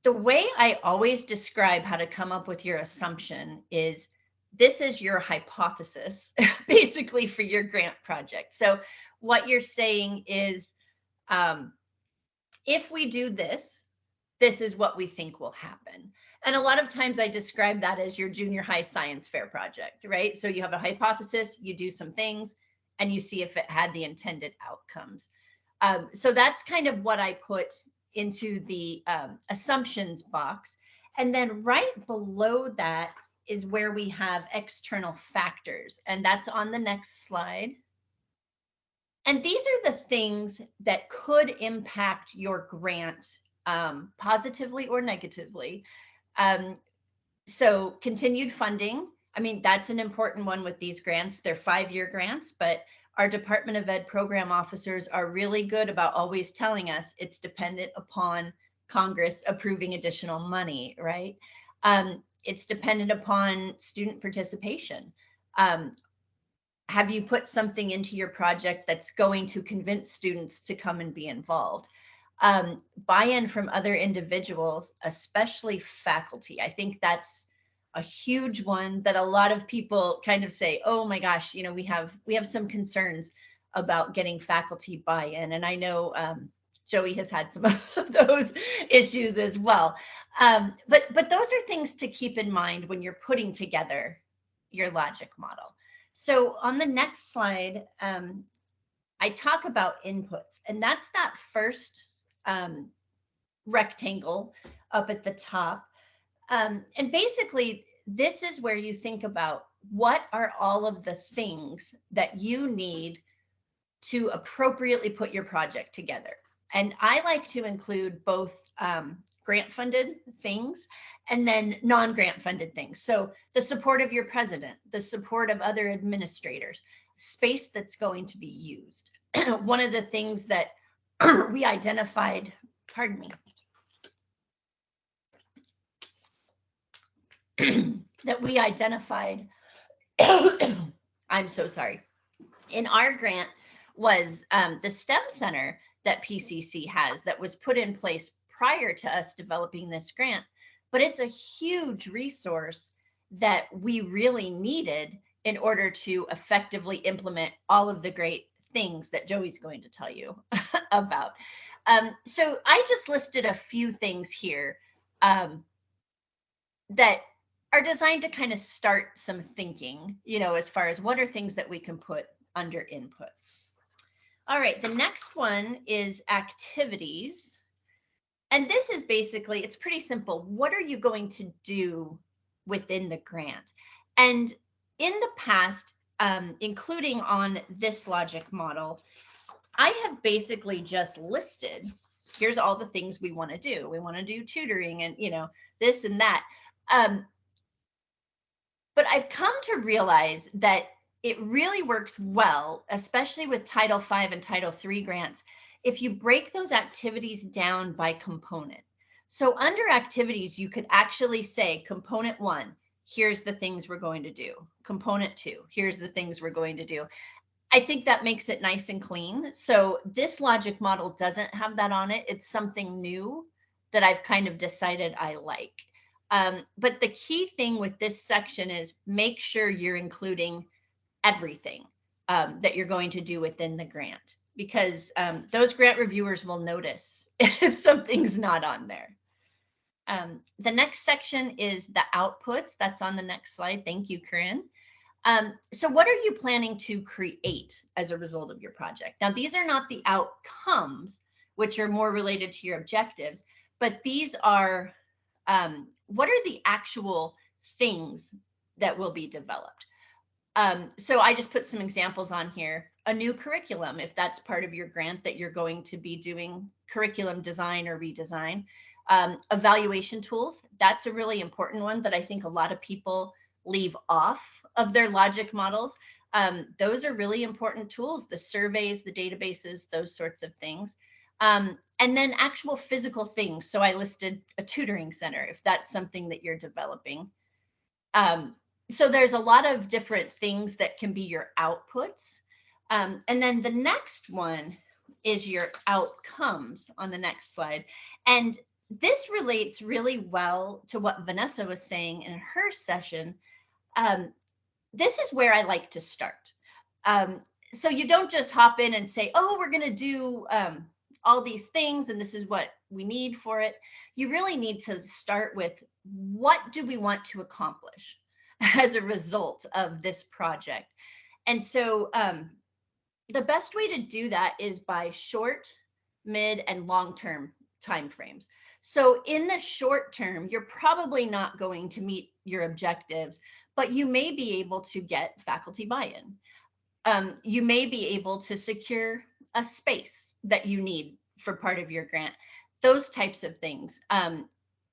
the way I always describe how to come up with your assumption is this is your hypothesis, basically, for your grant project. So what you're saying is, if we do this, this is what we think will happen. And a lot of times I describe that as your junior high science fair project, right? So you have a hypothesis, you do some things, and you see if it had the intended outcomes. So that's kind of what I put into the assumptions box. And then right below that is where we have external factors, and that's on the next slide. And these are the things that could impact your grant positively or negatively. So continued funding, I mean, that's an important one with these grants. They're 5-year grants, but our Department of Ed program officers are really good about always telling us it's dependent upon Congress approving additional money, right? It's dependent upon student participation. Have you put something into your project that's going to convince students to come and be involved? Buy-in from other individuals, especially faculty. I think that's a huge one that a lot of people kind of say, oh my gosh, we have some concerns about getting faculty buy-in. And I know Joey has had some of those issues as well. But those are things to keep in mind when you're putting together your logic model. So on the next slide, I talk about inputs, and that's that first rectangle up at the top. And basically, this is where you think about what are all of the things that you need to appropriately put your project together. And I like to include both grant funded things and then non-grant funded things. So the support of your president, the support of other administrators, space that's going to be used. One of the things that we identified, pardon me, that we identified, I'm so sorry, in our grant was the STEM Center that PCC has that was put in place prior to us developing this grant. But it's a huge resource that we really needed in order to effectively implement all of the great things that Joey's going to tell you about. So I just listed a few things here that are designed to kind of start some thinking, you know, as far as what are things that we can put under inputs. All right, the next one is activities. And this is basically, it's pretty simple. What are you going to do within the grant? And in the past, including on this logic model, I have basically just listed, here's all the things we want to do. We want to do tutoring and, you know, this and that. But I've come to realize that it really works well, especially with Title V and Title III grants, if you break those activities down by component. So under activities, you could actually say component 1, here's the things we're going to do. Component 2, here's the things we're going to do. I think that makes it nice and clean. So this logic model doesn't have that on it. It's something new that I've kind of decided I like. But the key thing with this section is make sure you're including everything that you're going to do within the grant, because those grant reviewers will notice if something's not on there. The next section is the outputs. That's on the next slide. Thank you, Corinne. So what are you planning to create as a result of your project? Now, these are not the outcomes, which are more related to your objectives, but these are what are the actual things that will be developed? So I just put some examples on here. A new curriculum, if that's part of your grant that you're going to be doing curriculum design or redesign. Evaluation tools, that's a really important one that I think a lot of people leave off of their logic models. Those are really important tools, the surveys, the databases, those sorts of things. And then actual physical things. So I listed a tutoring center, if that's something that you're developing. So there's a lot of different things that can be your outputs. And then the next one is your outcomes on the next slide. And this relates really well to what Vanessa was saying in her session. This is where I like to start. So you don't just hop in and say, oh, we're going to do all these things and this is what we need for it. You really need to start with, what do we want to accomplish as a result of this project? And so the best way to do that is by short, mid, and long-term timeframes. So in the short term, you're probably not going to meet your objectives, but you may be able to get faculty buy-in. You may be able to secure a space that you need for part of your grant, those types of things.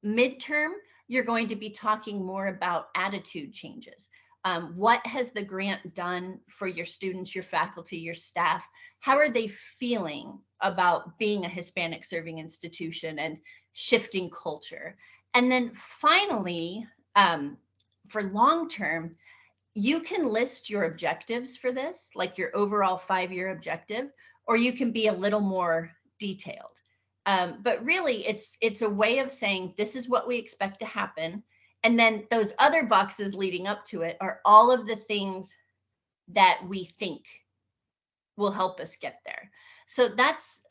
Midterm, you're going to be talking more about attitude changes. What has the grant done for your students, your faculty, your staff? How are they feeling about being a Hispanic serving institution and shifting culture? And then finally, for long-term, you can list your objectives for this, like your overall 5-year objective, or you can be a little more detailed. But really, it's a way of saying, this is what we expect to happen. And then those other boxes leading up to it are all of the things that we think will help us get there. So that's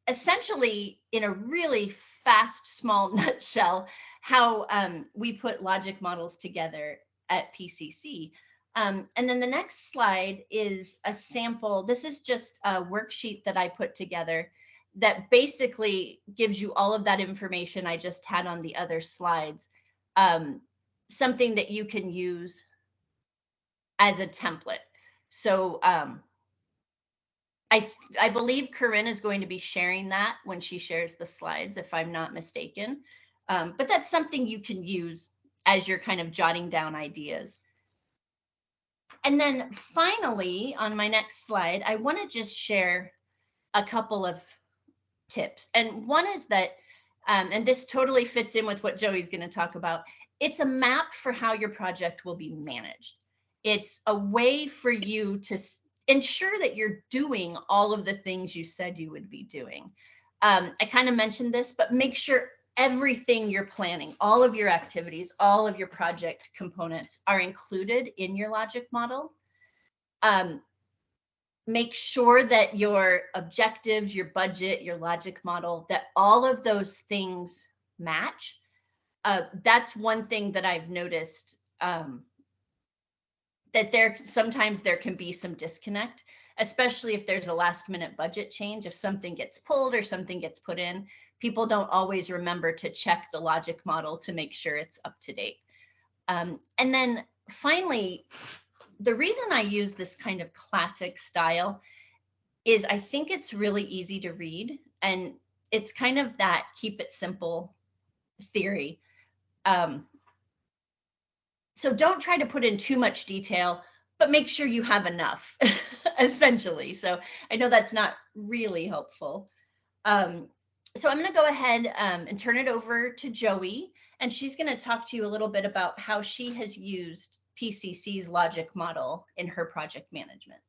essentially, in a really fast, small nutshell, how we put logic models together at PCC. And then the next slide is a sample. This is just a worksheet that I put together that basically gives you all of that information I just had on the other slides. Something that you can use as a template. So I believe Corinne is going to be sharing that when she shares the slides, if I'm not mistaken. But that's something you can use as you're kind of jotting down ideas. And then finally, on my next slide, I want to just share a couple of tips. And one is that, and this totally fits in with what Joey's going to talk about, it's a map for how your project will be managed. It's a way for you to ensure that you're doing all of the things you said you would be doing. I kind of mentioned this, but make sure everything you're planning, all of your activities, all of your project components are included in your logic model. Make sure that your objectives, your budget, your logic model, that all of those things match. That's one thing that I've noticed, that sometimes there can be some disconnect, especially if there's a last minute budget change. If something gets pulled or something gets put in, people don't always remember to check the logic model to make sure it's up to date. And then finally, the reason I use this kind of classic style is I think it's really easy to read, and it's kind of that keep it simple theory. So don't try to put in too much detail, but make sure you have enough, essentially. So I know that's not really helpful. So I'm going to go ahead and turn it over to Joey, and she's going to talk to you a little bit about how she has used PCC's logic model in her project management.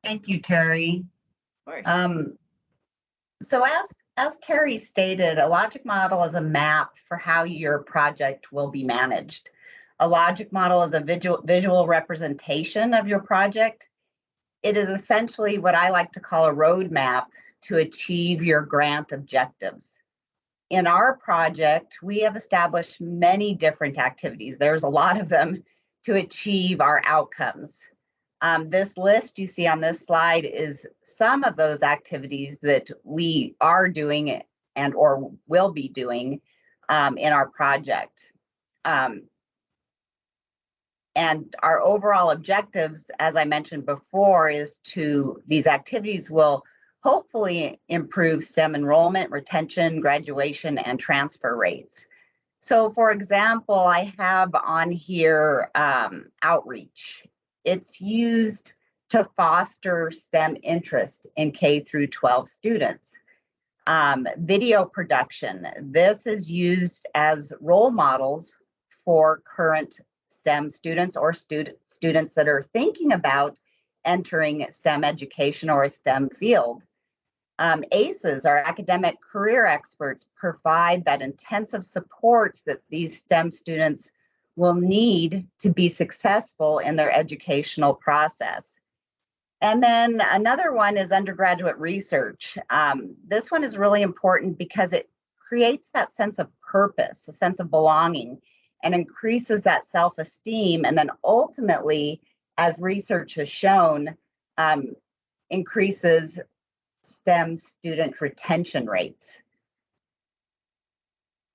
Thank you, Terry. Of course. So as Terry stated, a logic model is a map for how your project will be managed. A logic model is a visual representation of your project. It is essentially what I like to call a roadmap to achieve your grant objectives. In our project, we have established many different activities. There's a lot of them to achieve our outcomes. This list you see on this slide is some of those activities that we are doing and or will be doing in our project. And our overall objectives, as I mentioned before, is these activities will hopefully improve STEM enrollment, retention, graduation, and transfer rates. So for example, I have on here outreach. It's used to foster STEM interest in K through 12 students. Video production. This is used as role models for current STEM students or students that are thinking about entering STEM education or a STEM field. ACEs, our academic career experts, provide that intensive support that these STEM students will need to be successful in their educational process. And then another one is undergraduate research. This one is really important because it creates that sense of purpose, a sense of belonging, and increases that self-esteem. And then ultimately, as research has shown, increases STEM student retention rates.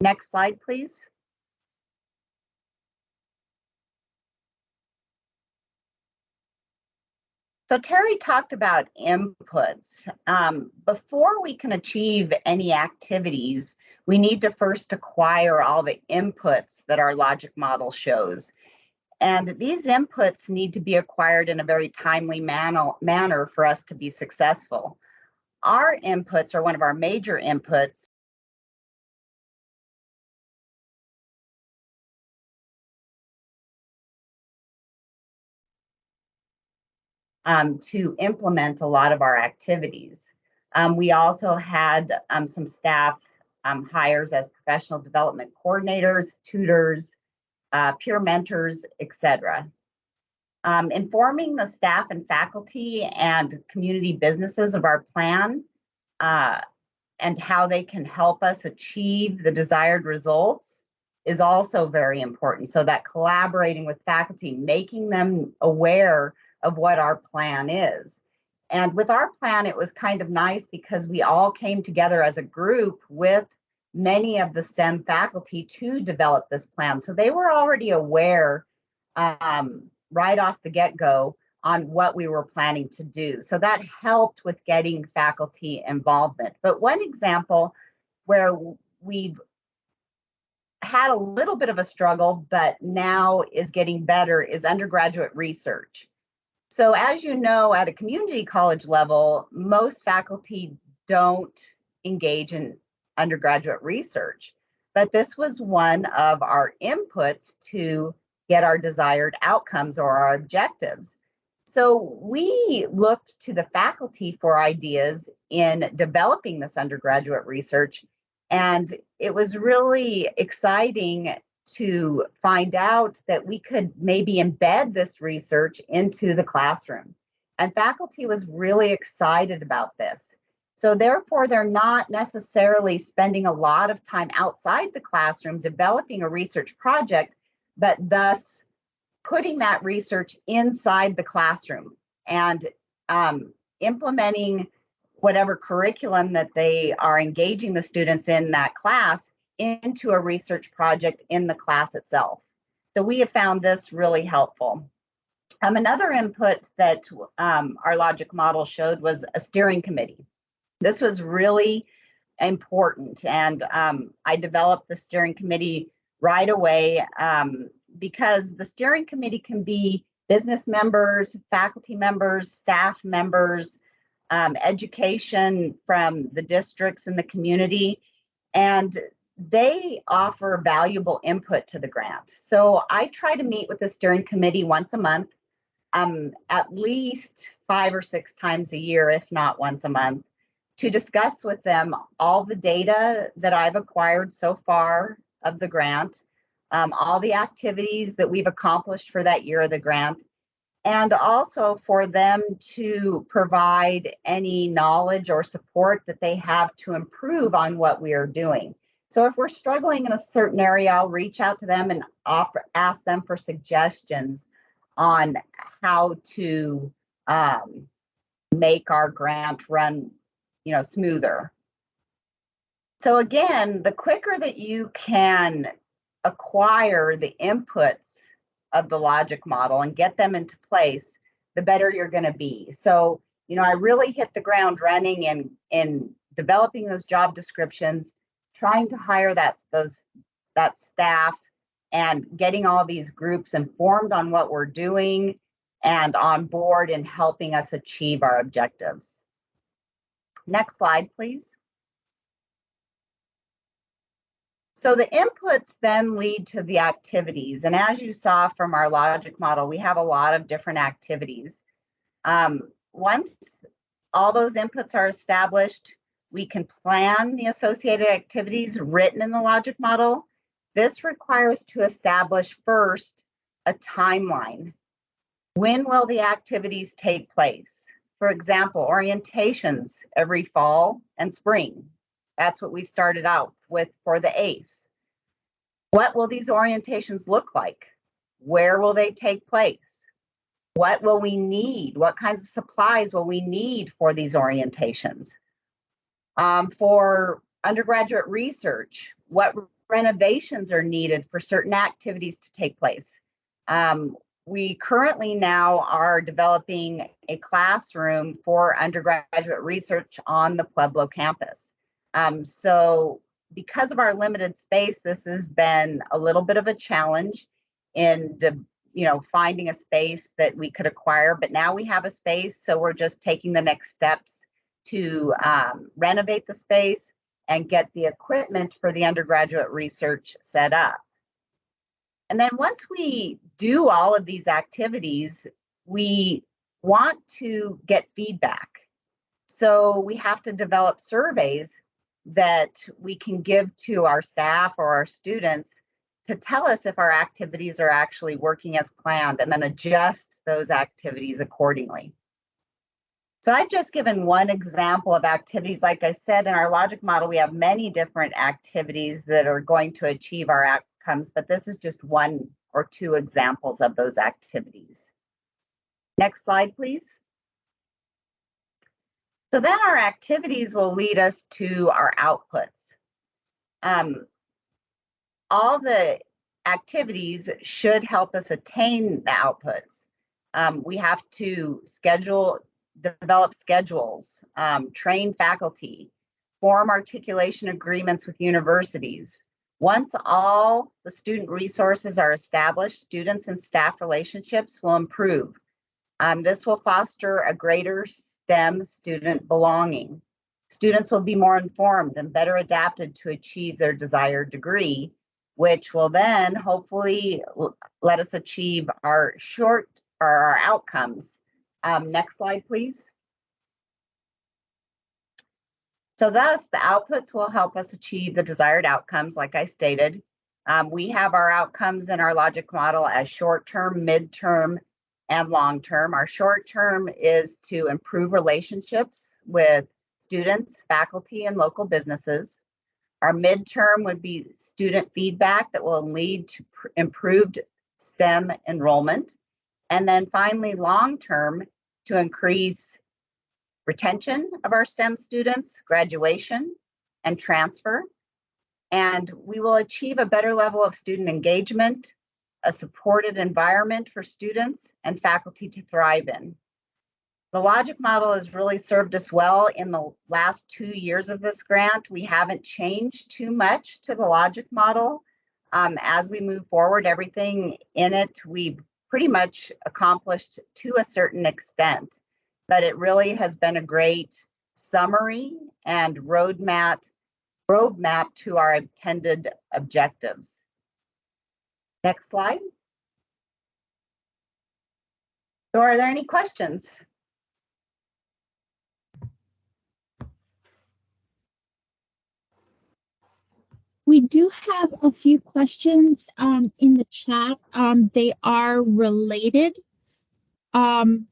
Next slide, please. So Terry talked about inputs. Before we can achieve any activities, we need to first acquire all the inputs that our logic model shows. And these inputs need to be acquired in a very timely manner for us to be successful. Our inputs are one of our major inputs. To implement a lot of our activities. We also had some staff hires as professional development coordinators, tutors, peer mentors, etc. Informing the staff and faculty and community businesses of our plan and how they can help us achieve the desired results is also very important. So that collaborating with faculty, making them aware of what our plan is. And with our plan, it was kind of nice because we all came together as a group with many of the STEM faculty to develop this plan. So they were already aware right off the get-go on what we were planning to do. So that helped with getting faculty involvement. But one example where we've had a little bit of a struggle, but now is getting better, is undergraduate research. So as you know, at a community college level, most faculty don't engage in undergraduate research, but this was one of our inputs to get our desired outcomes or our objectives. So we looked to the faculty for ideas in developing this undergraduate research, and it was really exciting to find out that we could maybe embed this research into the classroom. And faculty was really excited about this. So therefore, they're not necessarily spending a lot of time outside the classroom developing a research project, but thus putting that research inside the classroom and implementing whatever curriculum that they are engaging the students in that class into a research project in the class itself. So we have found this really helpful. Another input that our logic model showed was a steering committee. This was really important, and I developed the steering committee right away because the steering committee can be business members, faculty members, staff members, education from the districts and the community, and they offer valuable input to the grant. So I try to meet with the steering committee once a month, at least 5 or 6 times a year, if not once a month, to discuss with them all the data that I've acquired so far of the grant, all the activities that we've accomplished for that year of the grant, and also for them to provide any knowledge or support that they have to improve on what we are doing. So if we're struggling in a certain area, I'll reach out to them and ask them for suggestions on how to make our grant run, smoother. So again, the quicker that you can acquire the inputs of the logic model and get them into place, the better you're going to be. So, I really hit the ground running in developing those job descriptions, trying to hire that staff, and getting all these groups informed on what we're doing and on board and helping us achieve our objectives. Next slide, please. So the inputs then lead to the activities. And as you saw from our logic model, we have a lot of different activities. Once all those inputs are established, we can plan the associated activities written in the logic model. This requires to establish first a timeline. When will the activities take place? For example, orientations every fall and spring. That's what we've started out with for the ACE. What will these orientations look like? Where will they take place? What will we need? What kinds of supplies will we need for these orientations? For undergraduate research, what renovations are needed for certain activities to take place? We currently now are developing a classroom for undergraduate research on the Pueblo campus. So because of our limited space, this has been a little bit of a challenge in finding a space that we could acquire, but now we have a space, so we're just taking the next steps to renovate the space and get the equipment for the undergraduate research set up. And then once we do all of these activities, we want to get feedback. So we have to develop surveys that we can give to our staff or our students to tell us if our activities are actually working as planned, and then adjust those activities accordingly. So I've just given one example of activities. Like I said, in our logic model, we have many different activities that are going to achieve our outcomes, but this is just one or two examples of those activities. Next slide, please. So then our activities will lead us to our outputs. All the activities should help us attain the outputs. We have to develop schedules, train faculty, form articulation agreements with universities. Once all the student resources are established, students and staff relationships will improve. This will foster a greater STEM student belonging. Students will be more informed and better adapted to achieve their desired degree, which will then hopefully let us achieve our outcomes. Next slide, please. So thus, the outputs will help us achieve the desired outcomes, like I stated. We have our outcomes in our logic model as short-term, mid-term, and long-term. Our short-term is to improve relationships with students, faculty, and local businesses. Our mid-term would be student feedback that will lead to improved STEM enrollment. And then finally, long-term, to increase retention of our STEM students, graduation, and transfer. And we will achieve a better level of student engagement, a supported environment for students and faculty to thrive in. The logic model has really served us well in the last 2 years of this grant. We haven't changed too much to the logic model. As we move forward, everything in it we've pretty much accomplished to a certain extent, but it really has been a great summary and roadmap to our intended objectives. Next slide. So are there any questions? We do have a few questions in the chat. They are related. I'm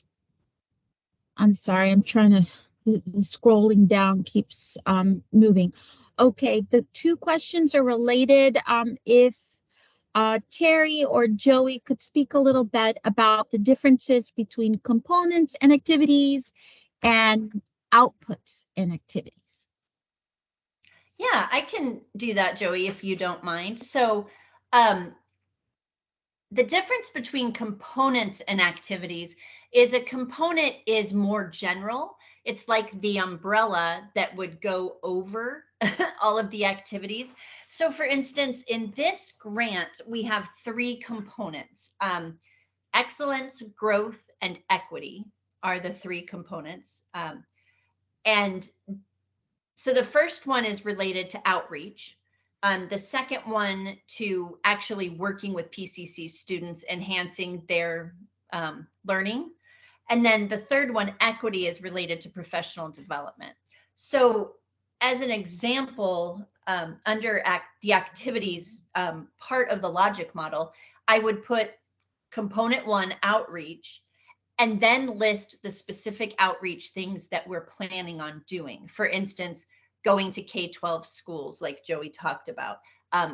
sorry, I'm trying to, the scrolling down keeps moving. Okay, the two questions are related. If Terry or Joey could speak a little bit about the differences between components and activities and outputs and activities. Yeah, I can do that, Joey, if you don't mind. So the difference between components and activities is a component is more general. It's like the umbrella that would go over all of the activities. So for instance, in this grant, we have 3 components. Excellence, growth, and equity are the 3 components. And so the first one is related to outreach. The second one to actually working with PCC students, enhancing their learning. And then the third one, equity, is related to professional development. So as an example, under the activities part of the logic model, I would put component 1, outreach, and then list the specific outreach things that we're planning on doing. For instance, going to K-12 schools, like Joey talked about,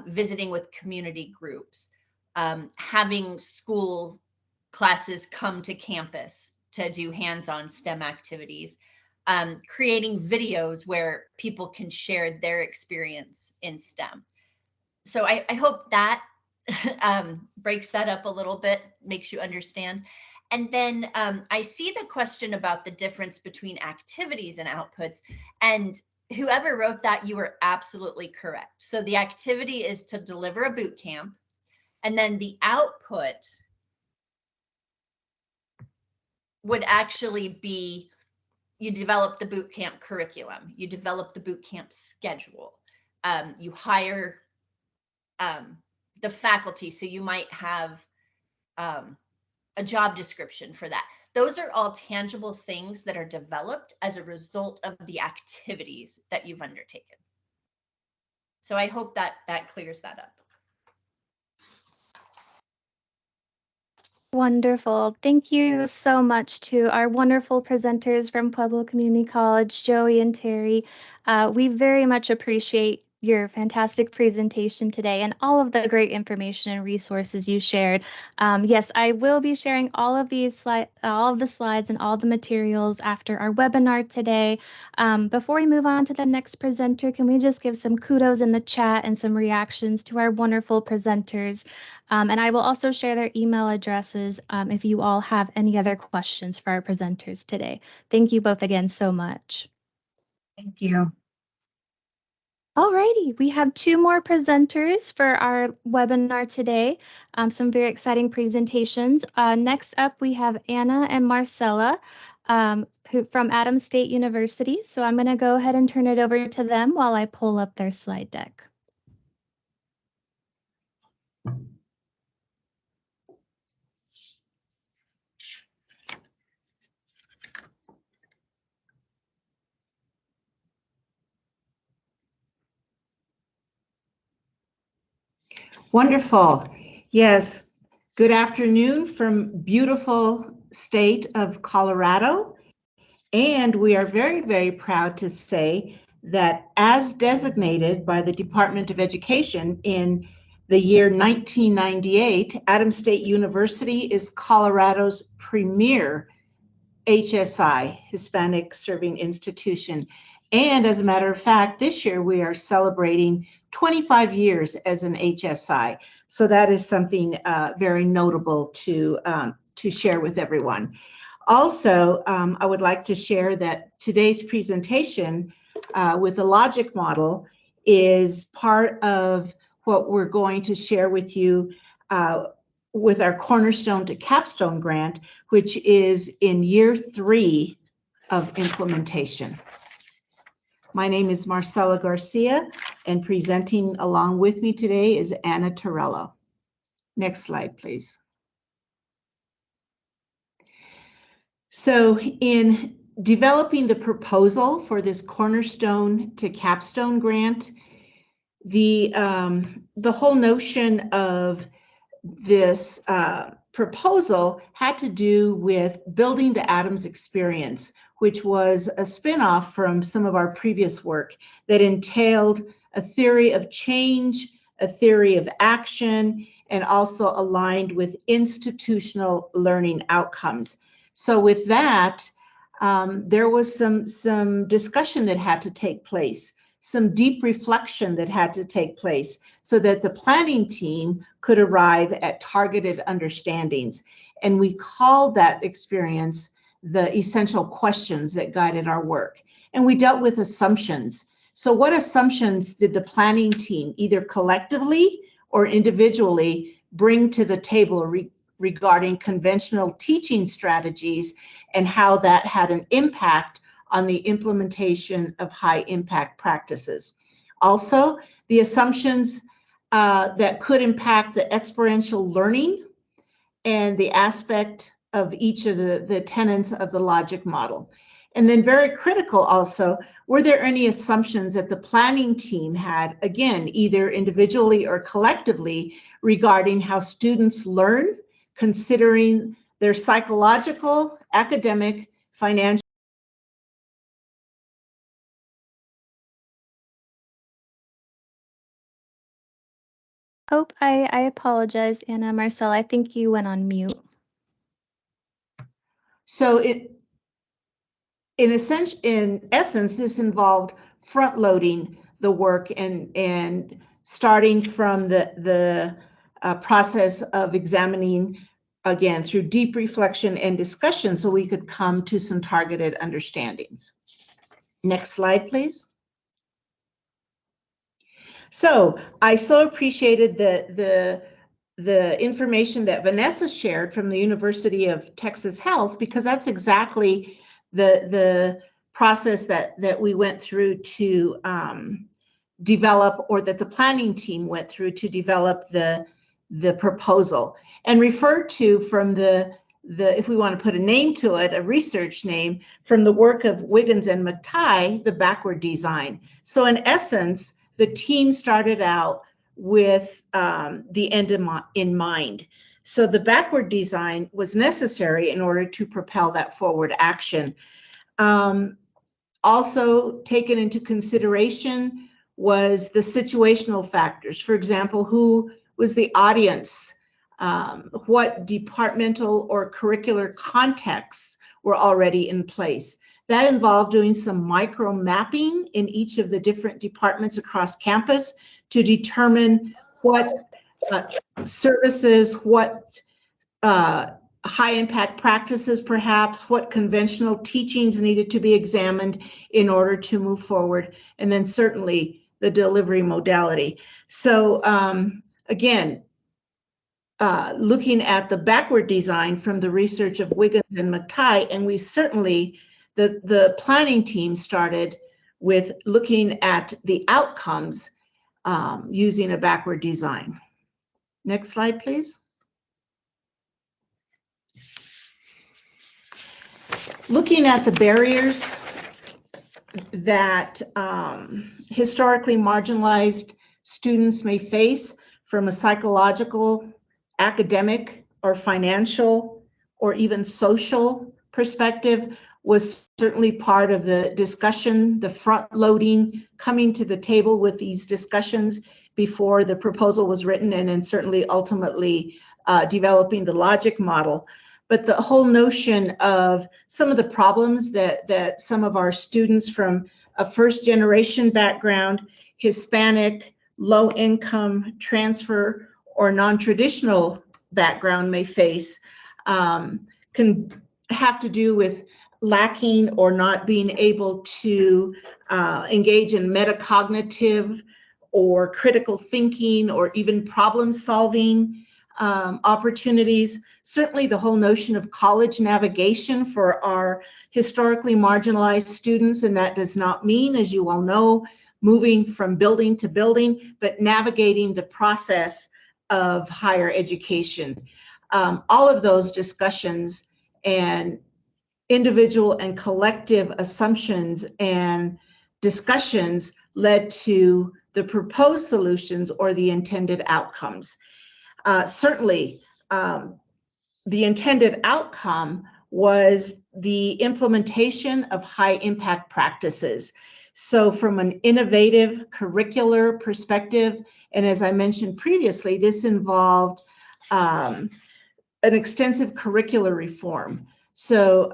visiting with community groups, having school classes come to campus to do hands-on STEM activities, creating videos where people can share their experience in STEM. So I hope that breaks that up a little bit, makes you understand. And then I see the question about the difference between activities and outputs. And whoever wrote that, you were absolutely correct. So the activity is to deliver a boot camp. And then the output would actually be, you develop the boot camp curriculum, you develop the boot camp schedule, you hire the faculty. So you might have a job description for that. Those are all tangible things that are developed as a result of the activities that you've undertaken. So I hope that clears that up. Wonderful. Thank you so much to our wonderful presenters from Pueblo Community College, Joey and Terry. We very much appreciate your fantastic presentation today and all of the great information and resources you shared. Yes, I will be sharing all of the slides and all the materials after our webinar today. Before we move on to the next presenter, can we just give some kudos in the chat and some reactions to our wonderful presenters? And I will also share their email addresses if you all have any other questions for our presenters today. Thank you both again so much. Thank you. Alrighty, we have two more presenters for our webinar today. Some very exciting presentations. Next up, we have Anna and Marcella from Adams State University. So I'm going to go ahead and turn it over to them while I pull up their slide deck. Wonderful. Yes. Good afternoon from beautiful state of Colorado. And we are very, very proud to say that as designated by the Department of Education in the year 1998, Adams State University is Colorado's premier HSI, Hispanic Serving Institution. And as a matter of fact, this year we are celebrating 25 years as an HSI. So that is something very notable to share with everyone. Also, I would like to share that today's presentation with the logic model is part of what we're going to share with you with our Cornerstone to Capstone grant, which is in year 3 of implementation. My name is Marcela Garcia, and presenting along with me today is Anna Torello. Next slide, please. So in developing the proposal for this Cornerstone to Capstone grant, the whole notion of this proposal had to do with building the Adams experience, which was a spinoff from some of our previous work that entailed a theory of change, a theory of action, and also aligned with institutional learning outcomes. So with that, there was some discussion that had to take place, some deep reflection that had to take place so that the planning team could arrive at targeted understandings. And we called that experience the essential questions that guided our work. And we dealt with assumptions. So what assumptions did the planning team, either collectively or individually, bring to the table regarding conventional teaching strategies and how that had an impact on the implementation of high impact practices? Also, the assumptions that could impact the experiential learning and the aspect of each of the tenets of the logic model. And then very critical also, were there any assumptions that the planning team had, again, either individually or collectively, regarding how students learn, considering their psychological, academic, financial, Oh, I apologize, Anna. Marcella, I think you went on mute. So in essence, this involved front loading the work and starting from the process of examining, again, through deep reflection and discussion, so we could come to some targeted understandings. Next slide, please. So I so appreciated the information that Vanessa shared from the University of Texas Health, because that's exactly the process that we went through to develop, or that the planning team went through to develop the proposal, and referred to from the if we want to put a name to it, a research name, from the work of Wiggins and McTighe, the backward design. So in essence, the team started out with the end in mind. So the backward design was necessary in order to propel that forward action. Also taken into consideration was the situational factors. For example, who was the audience? What departmental or curricular contexts were already in place? That involved doing some micro mapping in each of the different departments across campus to determine what services, what high impact practices, perhaps, what conventional teachings needed to be examined in order to move forward, and then certainly the delivery modality. So again, looking at the backward design from the research of Wiggins and McTighe, and we certainly, the planning team started with looking at the outcomes using a backward design. Next slide, please. Looking at the barriers that historically marginalized students may face from a psychological, academic, or financial, or even social perspective was certainly part of the discussion, the front loading, coming to the table with these discussions before the proposal was written, and then certainly ultimately developing the logic model. But the whole notion of some of the problems that some of our students from a first generation background, Hispanic, low income, transfer, or non-traditional background may face can have to do with lacking or not being able to engage in metacognitive or critical thinking or even problem solving opportunities. Certainly the whole notion of college navigation for our historically marginalized students, and that does not mean, as you all know, moving from building to building, but navigating the process of higher education. All of those discussions and individual and collective assumptions and discussions led to the proposed solutions or the intended outcomes. Certainly, the intended outcome was the implementation of high impact practices. So from an innovative curricular perspective, and as I mentioned previously, this involved an extensive curricular reform. So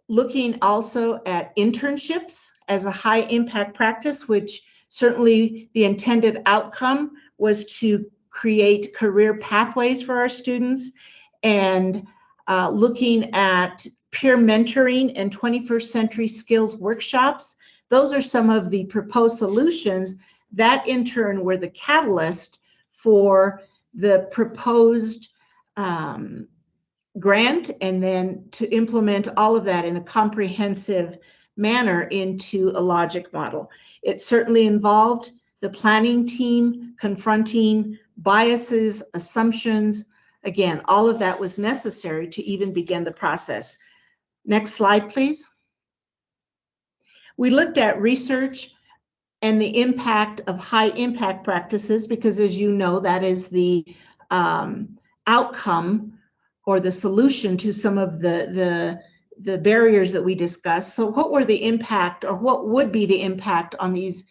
looking also at internships as a high impact practice, which certainly the intended outcome was to create career pathways for our students, and looking at peer mentoring and 21st century skills workshops. Those are some of the proposed solutions that in turn were the catalyst for the proposed grant, and then to implement all of that in a comprehensive manner into a logic model. It certainly involved the planning team confronting biases, assumptions. Again, all of that was necessary to even begin the process. Next slide, please. We looked at research and the impact of high impact practices, because as you know, that is the outcome or the solution to some of the barriers that we discussed. So what were the impact, or what would be the impact on these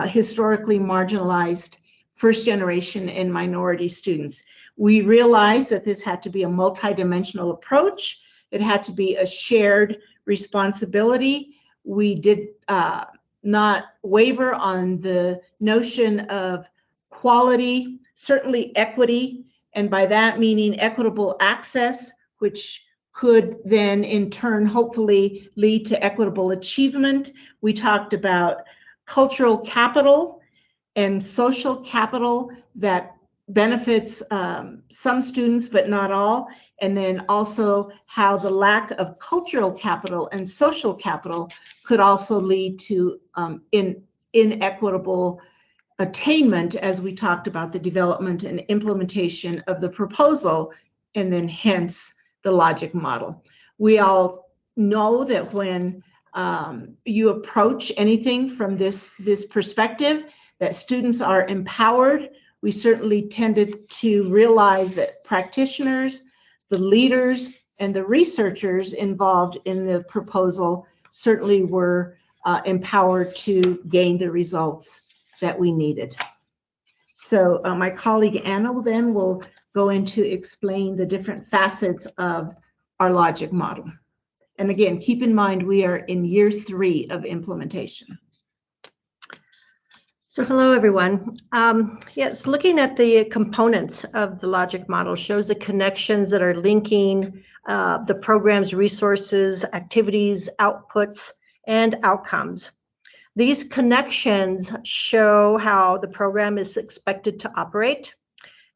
historically marginalized first generation and minority students? We realized that this had to be a multidimensional approach. It had to be a shared responsibility. We did not waver on the notion of quality, certainly equity, and by that meaning equitable access, which could then in turn hopefully lead to equitable achievement. We talked about cultural capital and social capital that benefits some students but not all, and then also how the lack of cultural capital and social capital could also lead to inequitable attainment, as we talked about the development and implementation of the proposal, and then hence the logic model. We all know that when you approach anything from this perspective, that students are empowered. We certainly tended to realize that practitioners, the leaders, and the researchers involved in the proposal certainly were empowered to gain the results that we needed. So my colleague Anna then will go into explain the different facets of our logic model. And again, keep in mind, we are in year 3 of implementation. So hello, everyone. Yes, looking at the components of the logic model shows the connections that are linking the program's resources, activities, outputs, and outcomes. These connections show how the program is expected to operate,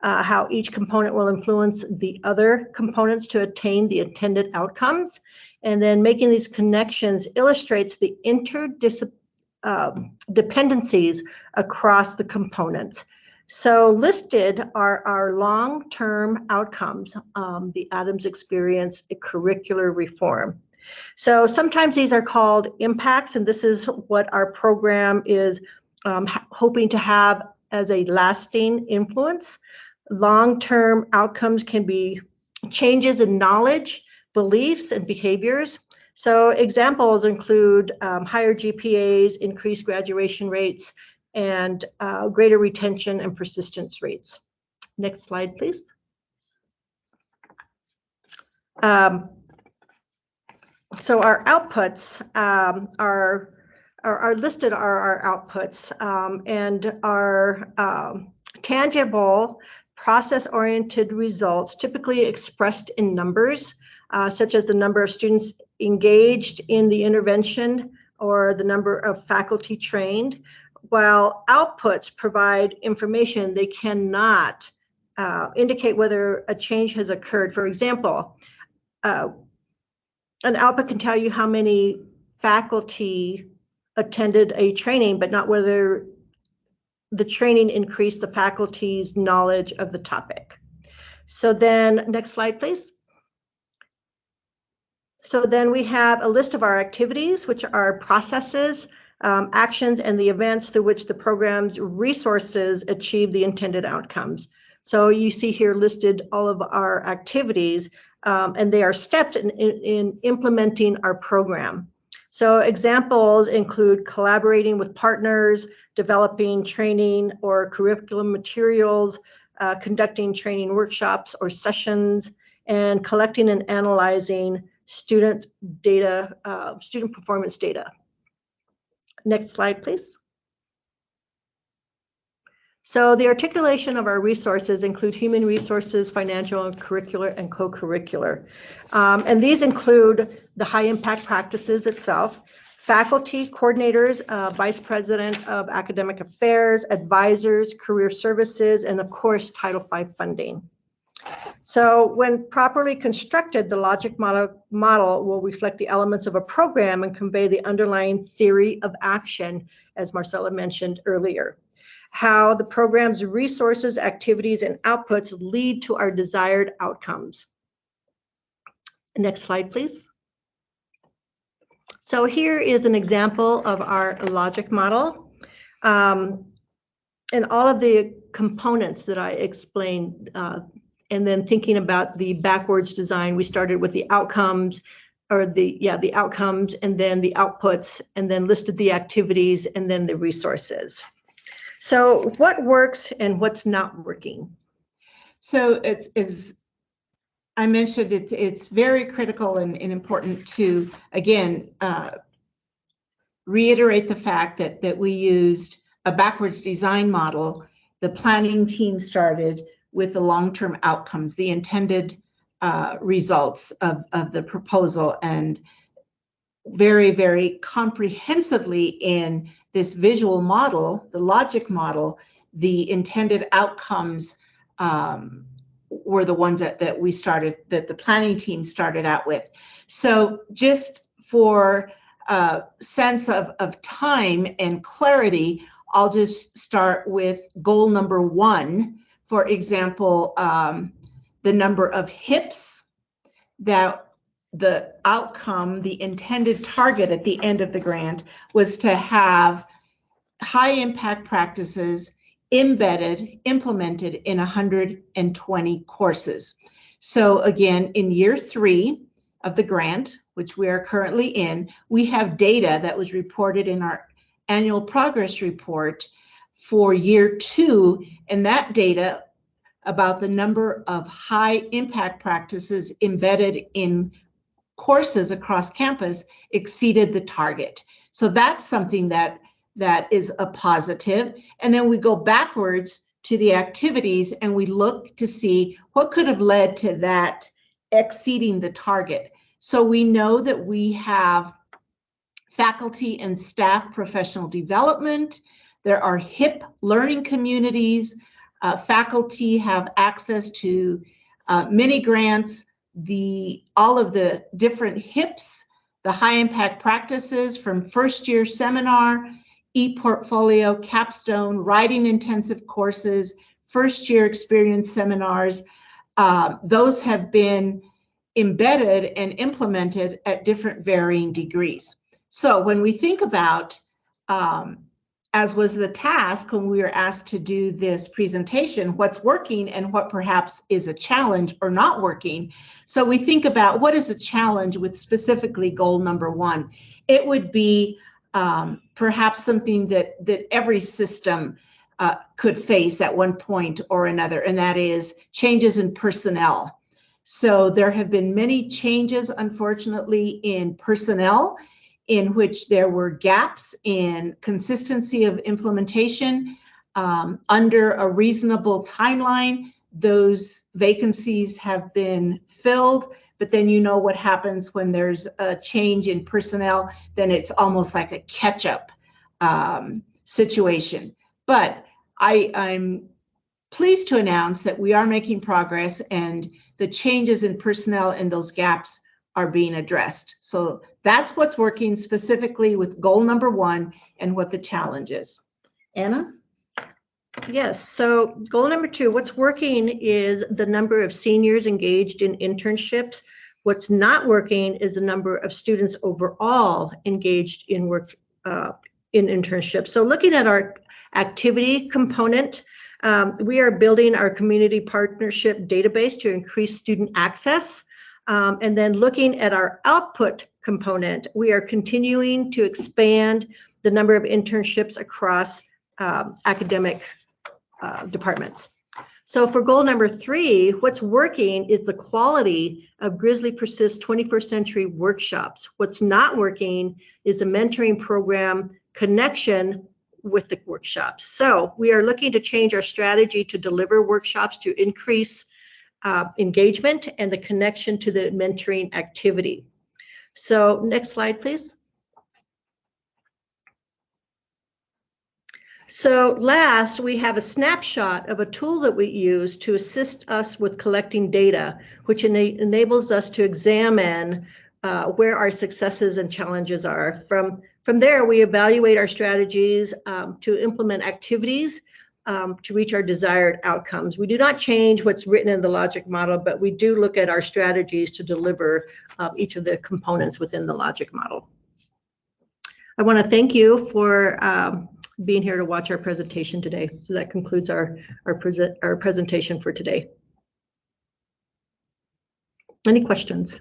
how each component will influence the other components to attain the intended outcomes, and then making these connections illustrates the dependencies across the components. So listed are our long-term outcomes, the Adams experience, a curricular reform. So sometimes these are called impacts, and this is what our program is hoping to have as a lasting influence. Long-term outcomes can be changes in knowledge, beliefs, and behaviors. So examples include higher GPAs, increased graduation rates, and greater retention and persistence rates. Next slide, please. So our outputs are listed are our outputs, and our tangible process-oriented results typically expressed in numbers, such as the number of students engaged in the intervention or the number of faculty trained. While outputs provide information, they cannot indicate whether a change has occurred. For example, an output can tell you how many faculty attended a training, but not whether the training increased the faculty's knowledge of the topic. So then, next slide, please. So then we have a list of our activities, which are processes, actions, and the events through which the program's resources achieve the intended outcomes. So you see here listed all of our activities, and they are steps in implementing our program. So examples include collaborating with partners, developing training or curriculum materials, conducting training workshops or sessions, and collecting and analyzing student data, student performance data. Next slide, please. So the articulation of our resources include human resources, financial, and curricular, and co-curricular. And these include the high impact practices itself, faculty, coordinators, vice president of academic affairs, advisors, career services, and of course, Title V funding. So when properly constructed, the logic model will reflect the elements of a program and convey the underlying theory of action, as Marcella mentioned earlier. How the program's resources, activities, and outputs lead to our desired outcomes. Next slide, please. So here is an example of our logic model. And all of the components that I explained, and then thinking about the backwards design, we started with the outcomes, or the outcomes, and then the outputs, and then listed the activities, and then the resources. So what works and what's not working? So it's, as I mentioned, it's very critical and important to, again, reiterate the fact that we used a backwards design model. The planning team started with the long-term outcomes, the intended results of the proposal, and very, very comprehensively in this visual model, the logic model, the intended outcomes were the ones that we started, that the planning team started out with. So just for a sense of time and clarity, I'll just start with goal number 1. For example, the number of HIPs, that the outcome, the intended target at the end of the grant was to have high impact practices embedded, implemented in 120 courses. So again, in year 3 of the grant, which we are currently in, we have data that was reported in our annual progress report for year 2, and that data about the number of high impact practices embedded in courses across campus exceeded the target. So that's something that is a positive. And then we go backwards to the activities and we look to see what could have led to that exceeding the target. So we know that we have faculty and staff professional development. There are HIP learning communities. Faculty have access to mini grants, all of the different HIPs, the high impact practices from first year seminar, e-portfolio, capstone, writing intensive courses, first year experience seminars. Those have been embedded and implemented at different varying degrees. So when we think about, as was the task when we were asked to do this presentation, what's working and what perhaps is a challenge or not working. So we think about what is a challenge with specifically goal number 1. It would be perhaps something that every system could face at one point or another, and that is changes in personnel. So there have been many changes, unfortunately, in personnel, in which there were gaps in consistency of implementation under a reasonable timeline. Those vacancies have been filled, but then you know what happens when there's a change in personnel, then it's almost like a catch-up situation. But I'm pleased to announce that we are making progress and the changes in personnel and those gaps are being addressed. So that's what's working specifically with goal number 1 and what the challenge is. Anna? Yes, so goal number 2, what's working is the number of seniors engaged in internships. What's not working is the number of students overall engaged in work in internships. So looking at our activity component, we are building our community partnership database to increase student access. And then looking at our output component, we are continuing to expand the number of internships across academic departments. So for goal number 3, what's working is the quality of Grizzly Persist 21st Century workshops. What's not working is the mentoring program connection with the workshops. So we are looking to change our strategy to deliver workshops to increase engagement and the connection to the mentoring activity. So next slide, please. So last, we have a snapshot of a tool that we use to assist us with collecting data, which enables us to examine where our successes and challenges are. From there, we evaluate our strategies to implement activities to reach our desired outcomes. We do not change what's written in the logic model, but we do look at our strategies to deliver each of the components within the logic model. I want to thank you for being here to watch our presentation today. So that concludes our presentation for today. Any questions?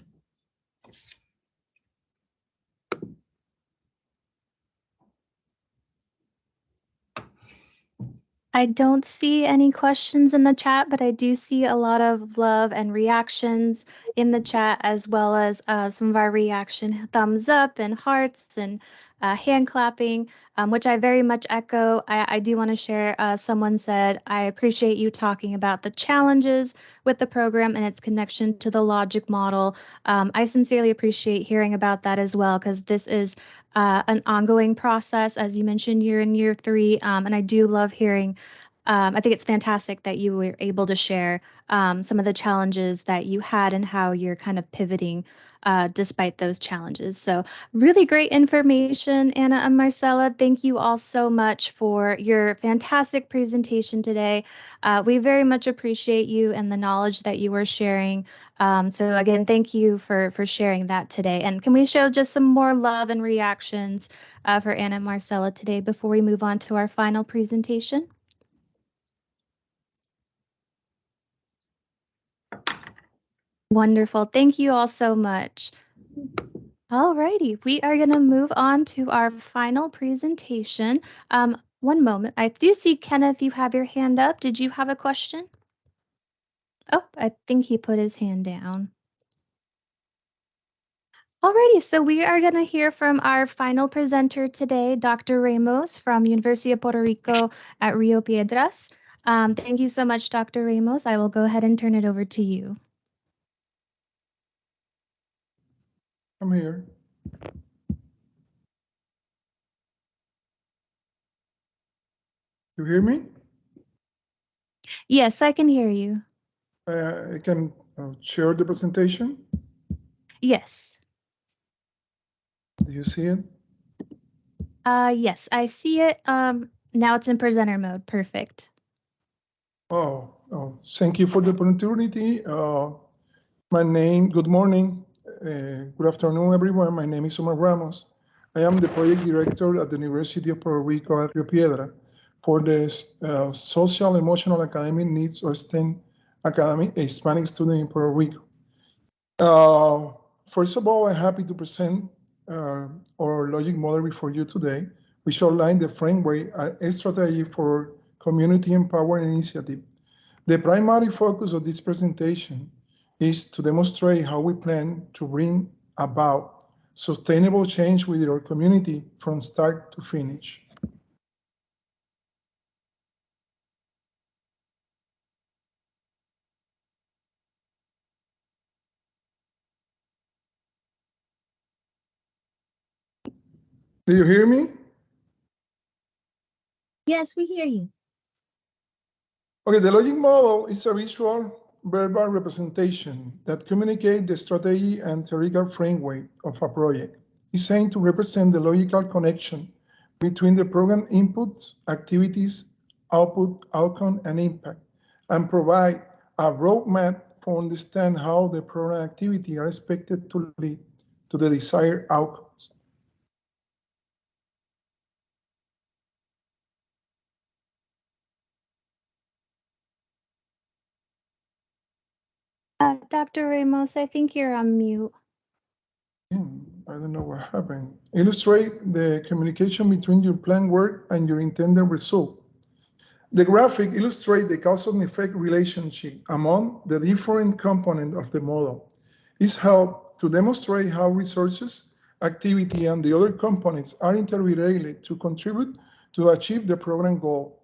I don't see any questions in the chat, but I do see a lot of love and reactions in the chat, as well as some of our reaction thumbs up and hearts and hand clapping, which I very much echo. I do want to share, someone said, I appreciate you talking about the challenges with the program and its connection to the logic model. I sincerely appreciate hearing about that as well, because this is an ongoing process. As you mentioned, you're in year 3, and I do love hearing. I think it's fantastic that you were able to share some of the challenges that you had and how you're kind of pivoting despite those challenges. So really great information, Anna and Marcella. Thank you all so much for your fantastic presentation today. We very much appreciate you and the knowledge that you were sharing. So again, thank you for sharing that today. And can we show just some more love and reactions for Anna and Marcella today before we move on to our final presentation? Wonderful. Thank you all so much. All righty, we are going to move on to our final presentation. one moment. I do see, Kenneth, you have your hand up. Did you have a question? Oh, I think he put his hand down. Alrighty, so we are going to hear from our final presenter today, Dr. Ramos from University of Puerto Rico at Rio Piedras. Thank you so much, Dr. Ramos. I will go ahead and turn it over to you. I'm here. You hear me? Yes, I can hear you. I can share the presentation. Yes. Do you see it? Yes, I see it. Now it's in presenter mode. Perfect. Oh, thank you for the opportunity. Good morning, good afternoon, everyone. My name is Omar Ramos. I am the project director at the University of Puerto Rico at Rio Piedra for the Social, Emotional, Academic Needs or STEM Academy, a Hispanic student in Puerto Rico. First of all, I'm happy to present our logic model before you today, which outline the framework and strategy for community empowerment initiative. The primary focus of this presentation is to demonstrate how we plan to bring about sustainable change within our community from start to finish. Do you hear me? Yes, we hear you. Okay, the logic model is a visual verbal representation that communicates the strategy and theoretical framework of a project. It's aimed to represent the logical connection between the program inputs, activities, output, outcome, and impact, and provide a roadmap for understand how the program activity are expected to lead to the desired outcomes. Dr. Ramos, I think you're on mute. I don't know what happened. Illustrate the communication between your planned work and your intended result. The graphic illustrates the cause and effect relationship among the different components of the model. It's helped to demonstrate how resources, activity, and the other components are interrelated to contribute to achieve the program goal.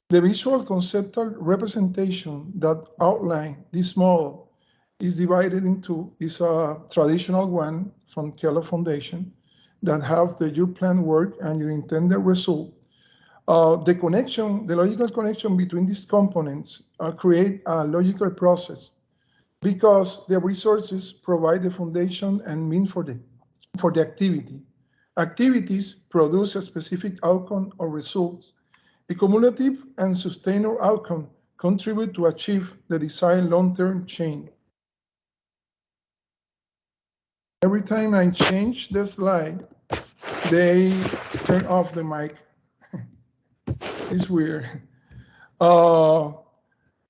The visual conceptual representation that outlines this model is divided into a traditional one from Keller Foundation that have your planned work and your intended result. The logical connection between these components create a logical process because the resources provide the foundation and mean for the activity. Activities produce a specific outcome or results. A cumulative and sustainable outcome contribute to achieve the desired long-term change. Every time I change the slide, they turn off the mic. It's weird. The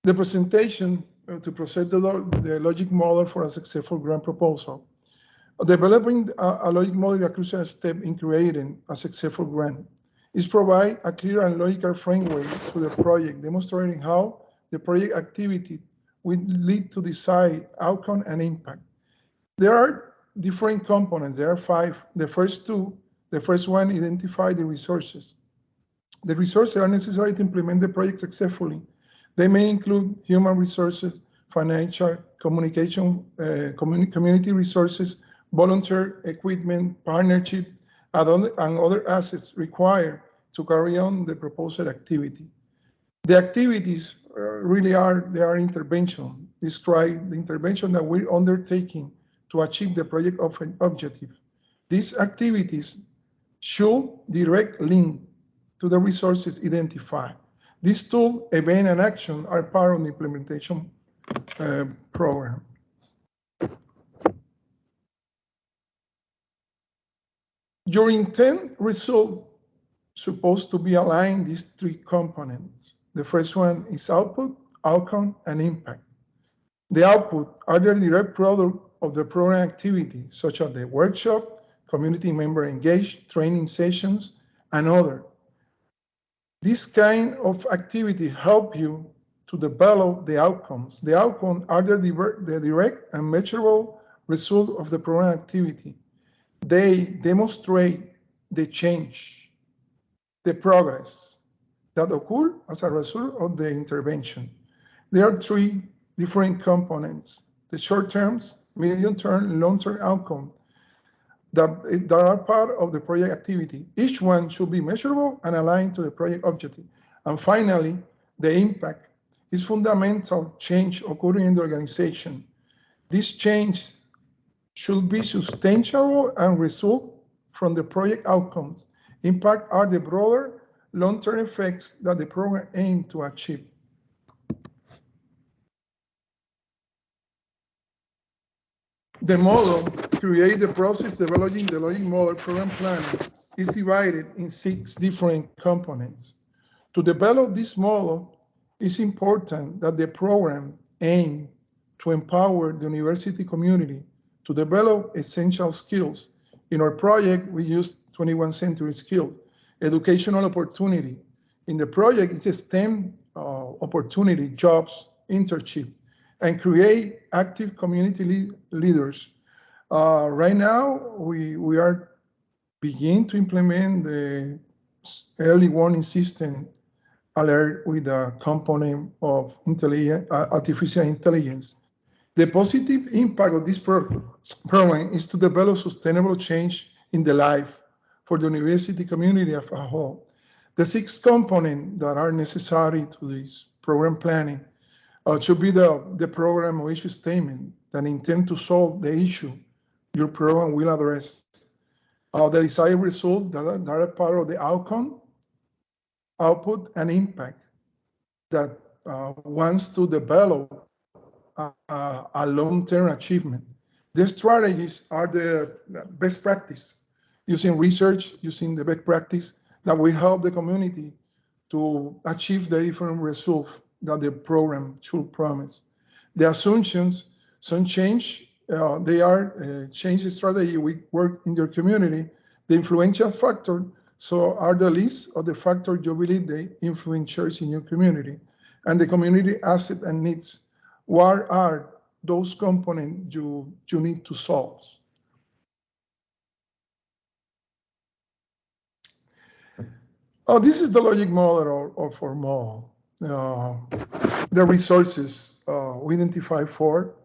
presentation to present the logic model for a successful grant proposal. Developing a logic model is a crucial step in creating a successful grant. It provides a clear and logical framework to the project, demonstrating how the project activity will lead to desired outcome and impact. There are different components. There are 5. The first one, identify the resources. The resources are necessary to implement the project successfully. They may include human resources, financial, communication, community resources, volunteer equipment, partnership, and other assets required to carry on the proposed activity. The activities they are intervention, describe the intervention that we're undertaking to achieve the project objective. These activities should direct link to the resources identified. These tool, event, and action are part of the implementation program. Your intent result supposed to be aligned these 3 components. The first one is output, outcome, and impact. The output are the direct product of the program activity, such as the workshop, community member engaged, training sessions, and other. This kind of activity help you to develop the outcomes. The outcomes are the direct and measurable result of the program activity. They demonstrate the change, the progress that occur as a result of the intervention. There are three different components: the short-term, medium-term, and long-term outcome that are part of the project activity. Each one should be measurable and aligned to the project objective. And finally, the impact is fundamental change occurring in the organization. This change should be sustainable and result from the project outcomes. Impact are the broader long-term effects that the program aims to achieve. The model create the process developing the logic model program planning is divided in 6 different components. To develop this model, it's important that the program aim to empower the university community to develop essential skills. In our project, we use 21st century skills, educational opportunity. In the project, it's a STEM opportunity, jobs, internship, and create active community leaders. Right now, we are beginning to implement the early warning system alert with a component of artificial intelligence. The positive impact of this program is to develop sustainable change in the life for the university community as a whole. The 6 components that are necessary to this program planning should be the program or issue statement that intend to solve the issue your program will address. The desired results that are part of the outcome, output, and impact that wants to develop a long-term achievement. The strategies are the best practice, using research, using the best practice that will help the community to achieve the different results that the program should promise. The assumptions, some change, they are change strategy we work in your community. The influential factor, so are the list of the factors you believe they influence in your community. And the community asset and needs. What are those components you need to solve? Oh, this is the logic model of our model. The resources we identify for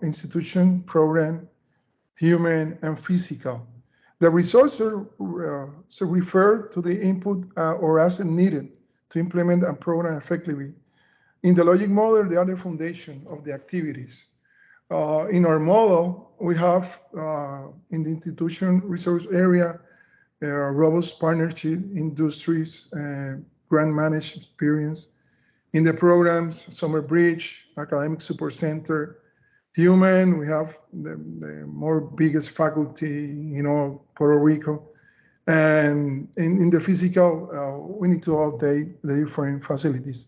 institution, program, human, and physical. The resources refer to the input or asset needed to implement a program effectively. In the logic model, they are the foundation of the activities. In our model, we have in the institution resource area, robust partnership, industries, grant managed experience. In the programs, Summer Bridge, Academic Support Center. Human, we have the more biggest faculty, Puerto Rico. And in the physical, we need to update the different facilities.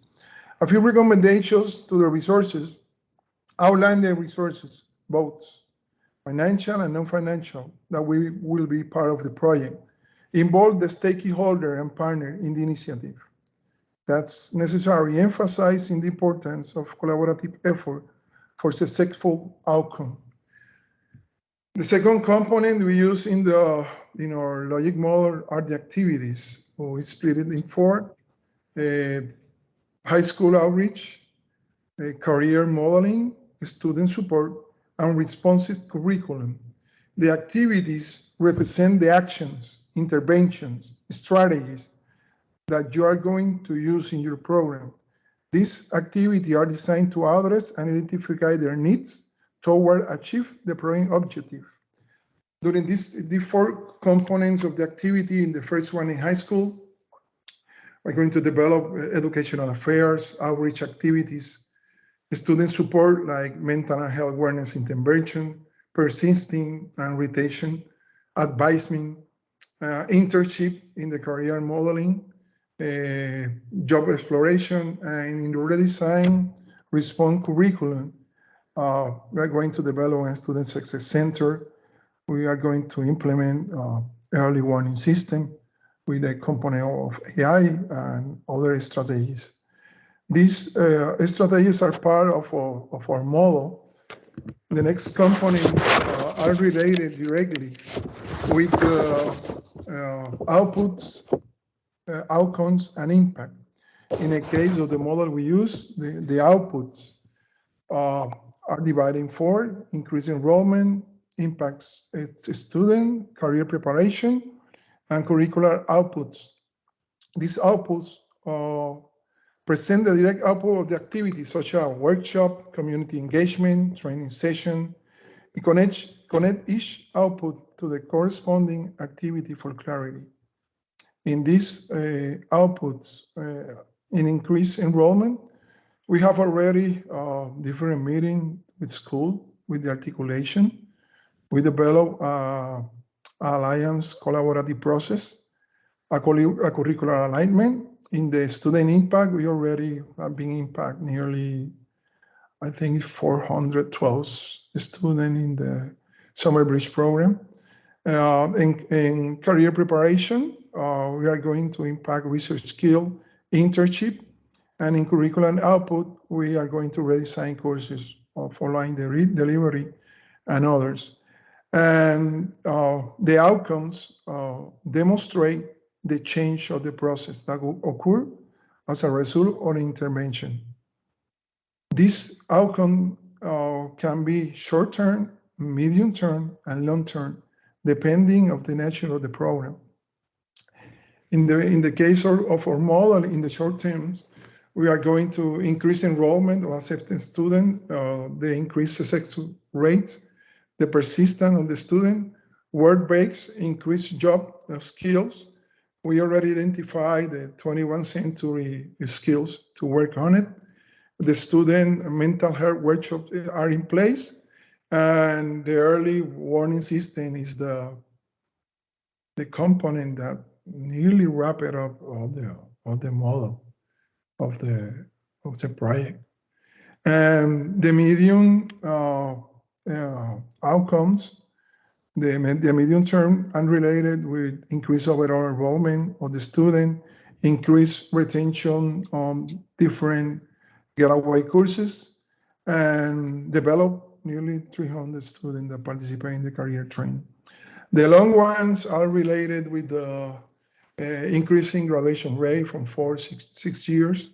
A few recommendations to the resources. Outline the resources, both financial and non-financial, that will be part of the project. Involve the stakeholder and partner in the initiative. That's necessary, emphasizing the importance of collaborative effort for successful outcome. The second component we use in our logic model are the activities. We split it in 4. High school outreach, career modeling, student support, and responsive curriculum. The activities represent the actions, interventions, strategies that you are going to use in your program. These activities are designed to address and identify their needs toward achieve the program objective. During the 4 components of the activity, in the first one in high school, we're going to develop educational affairs, outreach activities, student support like mental and health awareness intervention, persisting and retention, advisement, internship in the career modeling, job exploration, and in the redesign response curriculum. We're going to develop a student success center. We are going to implement early warning system, with a component of AI and other strategies. These strategies are part of our model. The next component are related directly with outputs, outcomes, and impact. In the case of the model we use, the outputs are divided in four: increase enrollment, impacts student, career preparation, and curricular outputs. These outputs present the direct output of the activities, such as workshop, community engagement, training session. Connect each output to the corresponding activity for clarity. In these outputs, in increased enrollment, we have already different meetings with school, with the articulation. We develop alliance collaborative process, a curricular alignment. In the student impact, we already have been impact nearly, I think, 412 students in the summer bridge program. In career preparation, we are going to impact research skill, internship, and in curriculum output, we are going to redesign courses following the delivery and others. And the outcomes demonstrate the change of the process that will occur as a result of intervention. This outcome can be short-term, medium-term, and long-term, depending on the nature of the program. In the case of our model, in the short terms, we are going to increase enrollment of accepted students, the increased success rate, the persistence of the student, work breaks, increased job skills. We already identified the 21st century skills to work on it. The student mental health workshops are in place, and the early warning system is the component that nearly wrap it up of the model of the project. And the medium outcomes, the medium term unrelated with increased overall enrollment of the student, increased retention on different getaway courses, and develop nearly 300 students that participate in the career training. The long ones are related with the increasing graduation rate from 4 to 6 years.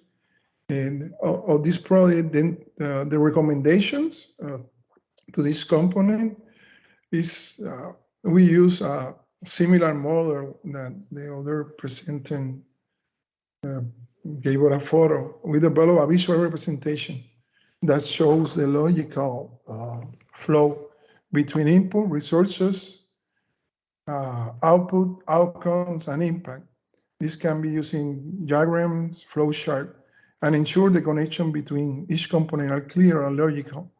And of this project, then the recommendations to this component is we use a similar model that the other presenting gave us a photo. We develop a visual representation that shows the logical flow between input, resources, output, outcomes, and impact. This can be using diagrams, flowchart, and ensure the connection between each component are clear and logical,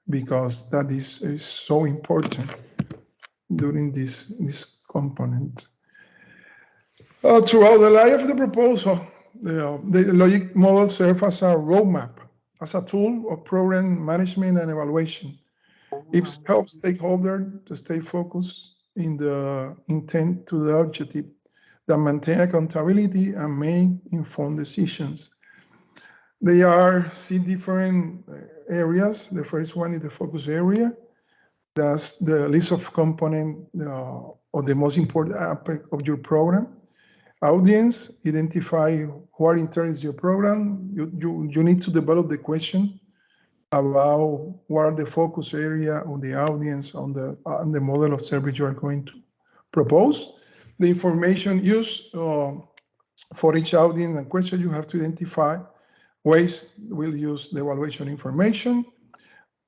because that is so important during this component. Throughout the life of the proposal, the logic model serves as a roadmap, as a tool of program management and evaluation. It helps stakeholders to stay focused in the intent to the objective, that maintain accountability and make informed decisions. They are 6 different areas. The first one is the focus area. That's the list of components of the most important aspect of your program. Audience, identify what interests your program. You need to develop the question about what are the focus area of the audience on the model of service you are going to propose. The information used for each audience and question, you have to identify ways we'll use the evaluation information.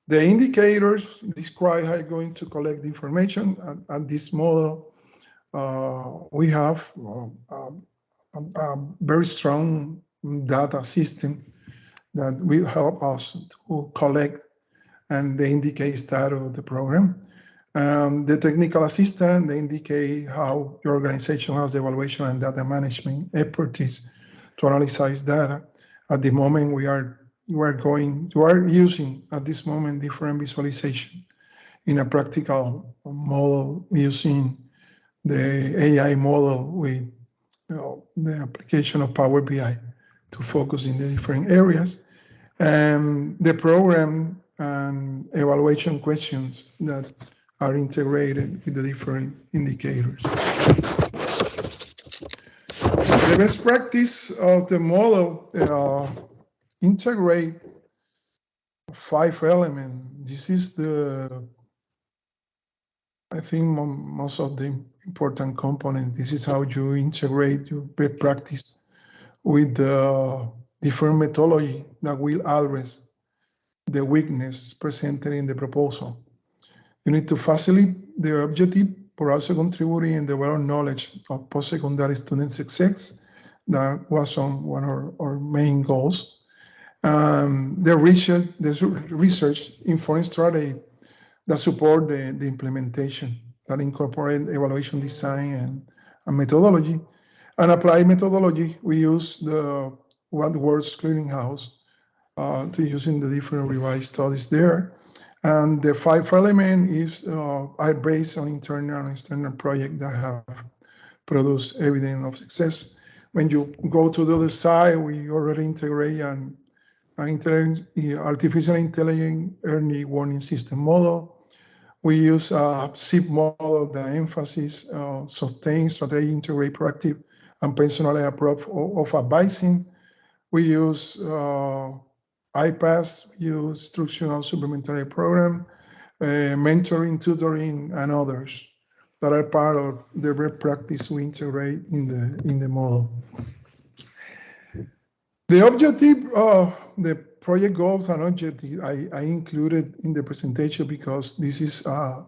The indicators describe how you're going to collect the information. At this model, we have a very strong data system that will help us to collect and they indicate status of the program. The technical assistant, they indicate how your organization has the evaluation and data management expertise to analyze data. At the moment, we are using at this moment different visualization in a practical model using the AI model with the application of Power BI to focus in the different areas, and the program and evaluation questions that are integrated with the different indicators. The best practice of the model integrate 5 elements. This is I think most of the important components. This is how you integrate your best practice with the different methodology that will address the weakness presented in the proposal. You need to facilitate the objective, but also contributing in the develop knowledge of post-secondary student success. That was one of our main goals. The research informed strategy that support the implementation, that incorporate evaluation design and methodology. And applied methodology, we use the What Works Clearinghouse to using the different revised studies there. And the 5 elements are based on internal and external projects that have produced evidence of success. When you go to the other side, we already integrate an artificial intelligence early warning system model. We use a SIP model that emphasizes sustain, strategy, integrate, proactive, and personalized approach of advising. We use IPAS, we use instructional supplementary program, mentoring, tutoring, and others that are part of the best practice we integrate in the model. The objective of the project goals and objective I included in the presentation because this is a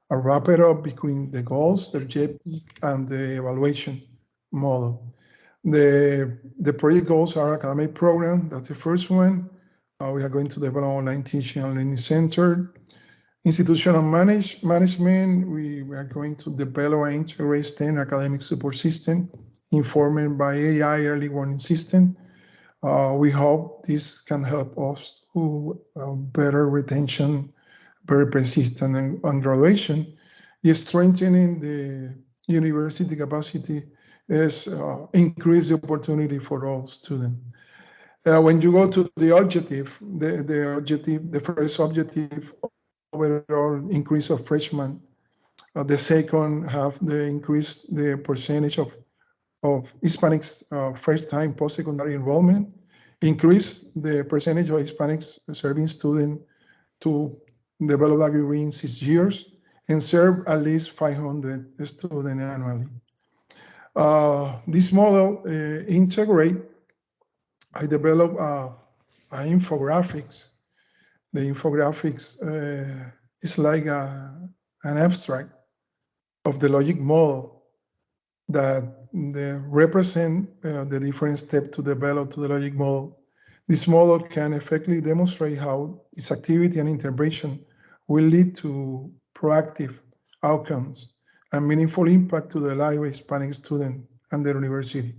wrap it up between the goals, the objective, and the evaluation model. The project goals are academic program, that's the first one. We are going to develop online teaching and learning center. Institutional management, we are going to develop and integrate STEM academic support system informed by AI early warning system. We hope this can help us to better retention, better persistence and graduation. Is strengthening the university capacity is increase the opportunity for all students. When you go to the objective, the first objective, overall increase of freshmen. The second have the increase the percentage of Hispanics first-time post-secondary enrollment, increase the percentage of Hispanics serving students to develop a degree in 6 years, and serve at least 500 students annually. This model integrate. I develop infographics. The infographics is like an abstract of the logic model that represent the different steps to develop to the logic model. This model can effectively demonstrate how its activity and intervention will lead to proactive outcomes and meaningful impact to the life of Hispanic student and the university.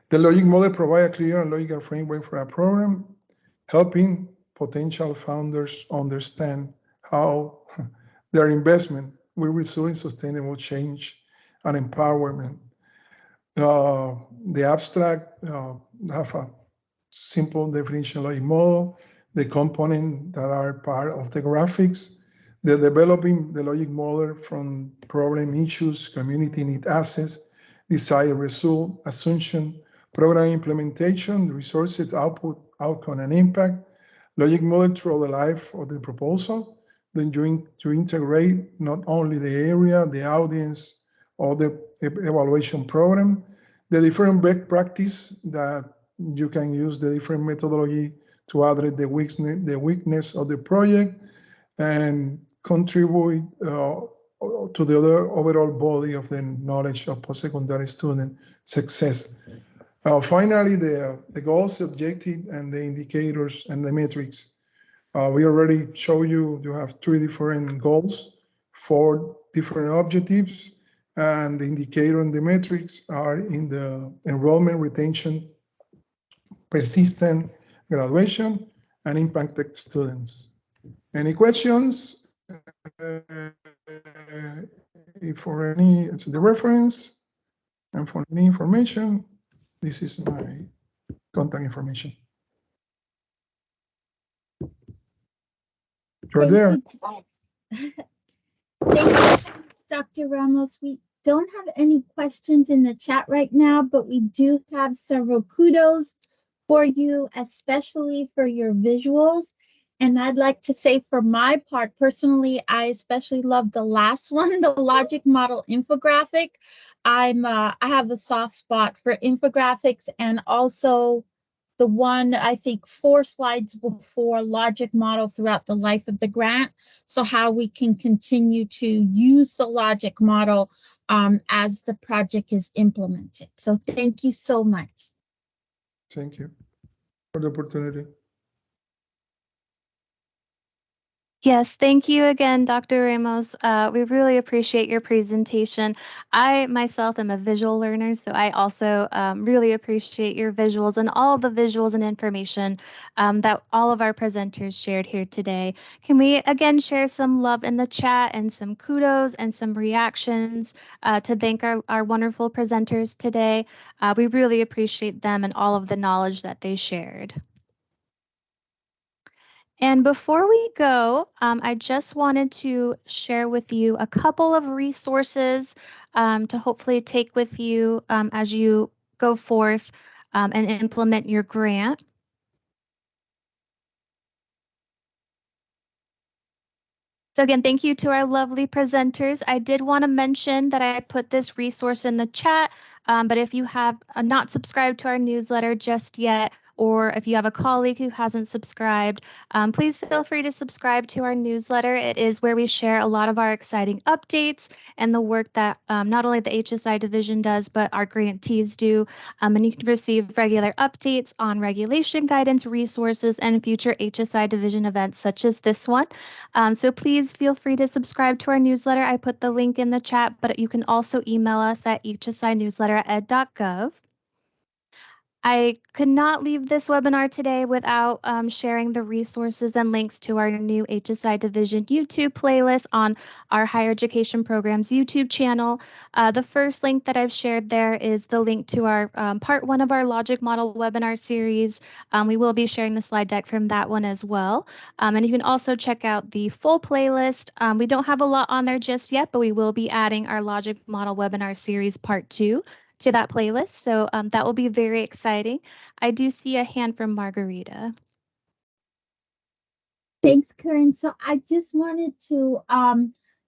The logic model provides a clear and logical framework for a program, helping potential founders understand how their investment will result in sustainable change and empowerment. The abstract have a simple definition logic model, the components that are part of the graphics, the developing the logic model from problem issues, community need access, desired result, assumption, program implementation, resources, output, outcome, and impact, logic model through the life of the proposal, then you integrate not only the area, the audience, or the evaluation program, the different best practice that you can use the different methodology to address the weakness of the project and contribute to the overall body of the knowledge of post-secondary student success. Finally, the goals, objective, and the indicators and the metrics. We already show you have 3 different goals, 4 different objectives, and the indicator and the metrics are in the enrollment, retention, persistent, graduation, and impacted students. Any questions? For any, the reference, And for any information, this is my contact information. You're there. Thank you, Dr. Ramos. We don't have any questions in the chat right now, but we do have several kudos for you, especially for your visuals. And I'd like to say for my part, personally, I especially love the last one, the logic model infographic. I have a soft spot for infographics, and also the one, I think, 4 slides before logic model throughout the life of the grant. So how we can continue to use the logic model as the project is implemented. So thank you so much. Thank you for the opportunity. Yes, thank you again, Dr. Ramos. We really appreciate your presentation. I myself am a visual learner, so I also really appreciate your visuals and all the visuals and information that all of our presenters shared here today. Can we again share some love in the chat and some kudos and some reactions to thank our wonderful presenters today? We really appreciate them and all of the knowledge that they shared. And before we go, I just wanted to share with you a couple of resources to hopefully take with you as you go forth and implement your grant. So again, thank you to our lovely presenters. I did want to mention that I put this resource in the chat, but if you have not subscribed to our newsletter just yet, or if you have a colleague who hasn't subscribed, please feel free to subscribe to our newsletter. It is where we share a lot of our exciting updates and the work that not only the HSI Division does, but our grantees do. And you can receive regular updates on regulation guidance, resources, and future HSI Division events such as this one. So please feel free to subscribe to our newsletter. I put the link in the chat, but you can also email us at hsinewsletter@ed.gov. I could not leave this webinar today without sharing the resources and links to our new HSI Division YouTube playlist on our higher education programs YouTube channel. The first link that I've shared there is the link to our part 1 of our logic model webinar series. We will be sharing the slide deck from that one as well. And you can also check out the full playlist. We don't have a lot on there just yet, but we will be adding our logic model webinar series part 2 to that playlist. So that will be very exciting. I do see a hand from Margarita. Thanks, Karen. So I just wanted to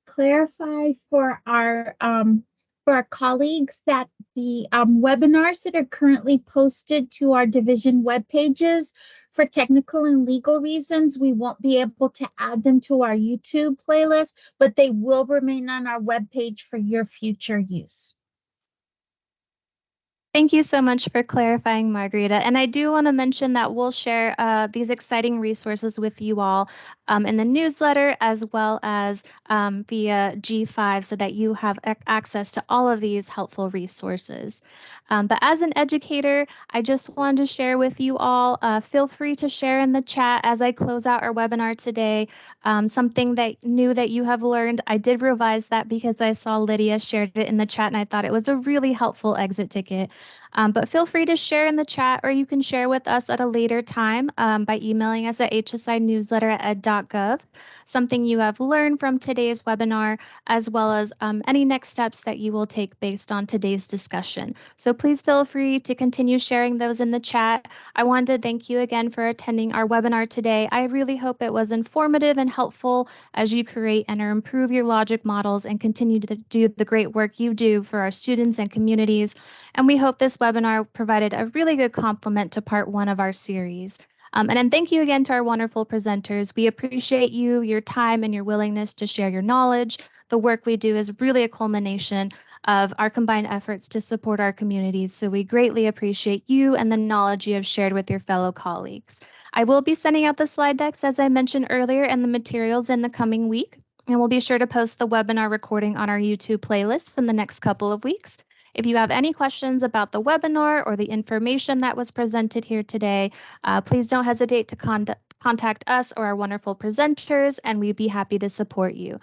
clarify for our colleagues that the webinars that are currently posted to our division web pages, for technical and legal reasons, we won't be able to add them to our YouTube playlist, but they will remain on our web page for your future use. Thank you so much for clarifying, Margarita. And I do want to mention that we'll share these exciting resources with you all in the newsletter, as well as via G5, so that you have access to all of these helpful resources. But as an educator, I just wanted to share with you all, feel free to share in the chat as I close out our webinar today, something that new that you have learned. I did revise that because I saw Lydia shared it in the chat and I thought it was a really helpful exit ticket. But feel free to share in the chat, or you can share with us at a later time by emailing us at hsinewsletter@ed.gov, something you have learned from today's webinar, as well as any next steps that you will take based on today's discussion. So please feel free to continue sharing those in the chat. I wanted to thank you again for attending our webinar today. I really hope it was informative and helpful as you create and improve your logic models and continue to do the great work you do for our students and communities. And we hope this webinar provided a really good complement to part 1 of our series. And then thank you again to our wonderful presenters. We appreciate you, your time, and your willingness to share your knowledge. The work we do is really a culmination of our combined efforts to support our communities. So we greatly appreciate you and the knowledge you have shared with your fellow colleagues. I will be sending out the slide decks, as I mentioned earlier, and the materials in the coming week. And we'll be sure to post the webinar recording on our YouTube playlist in the next couple of weeks. If you have any questions about the webinar or the information that was presented here today, please don't hesitate to contact us or our wonderful presenters, and we'd be happy to support you.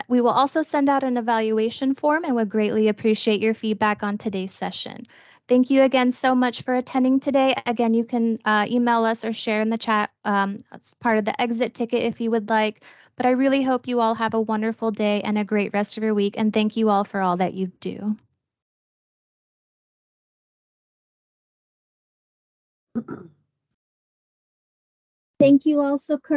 We will also send out an evaluation form and would greatly appreciate your feedback on today's session. Thank you again so much for attending today. Again, you can email us or share in the chat as part of the exit ticket if you would like. But I really hope you all have a wonderful day and a great rest of your week. And thank you all for all that you do. Thank you also,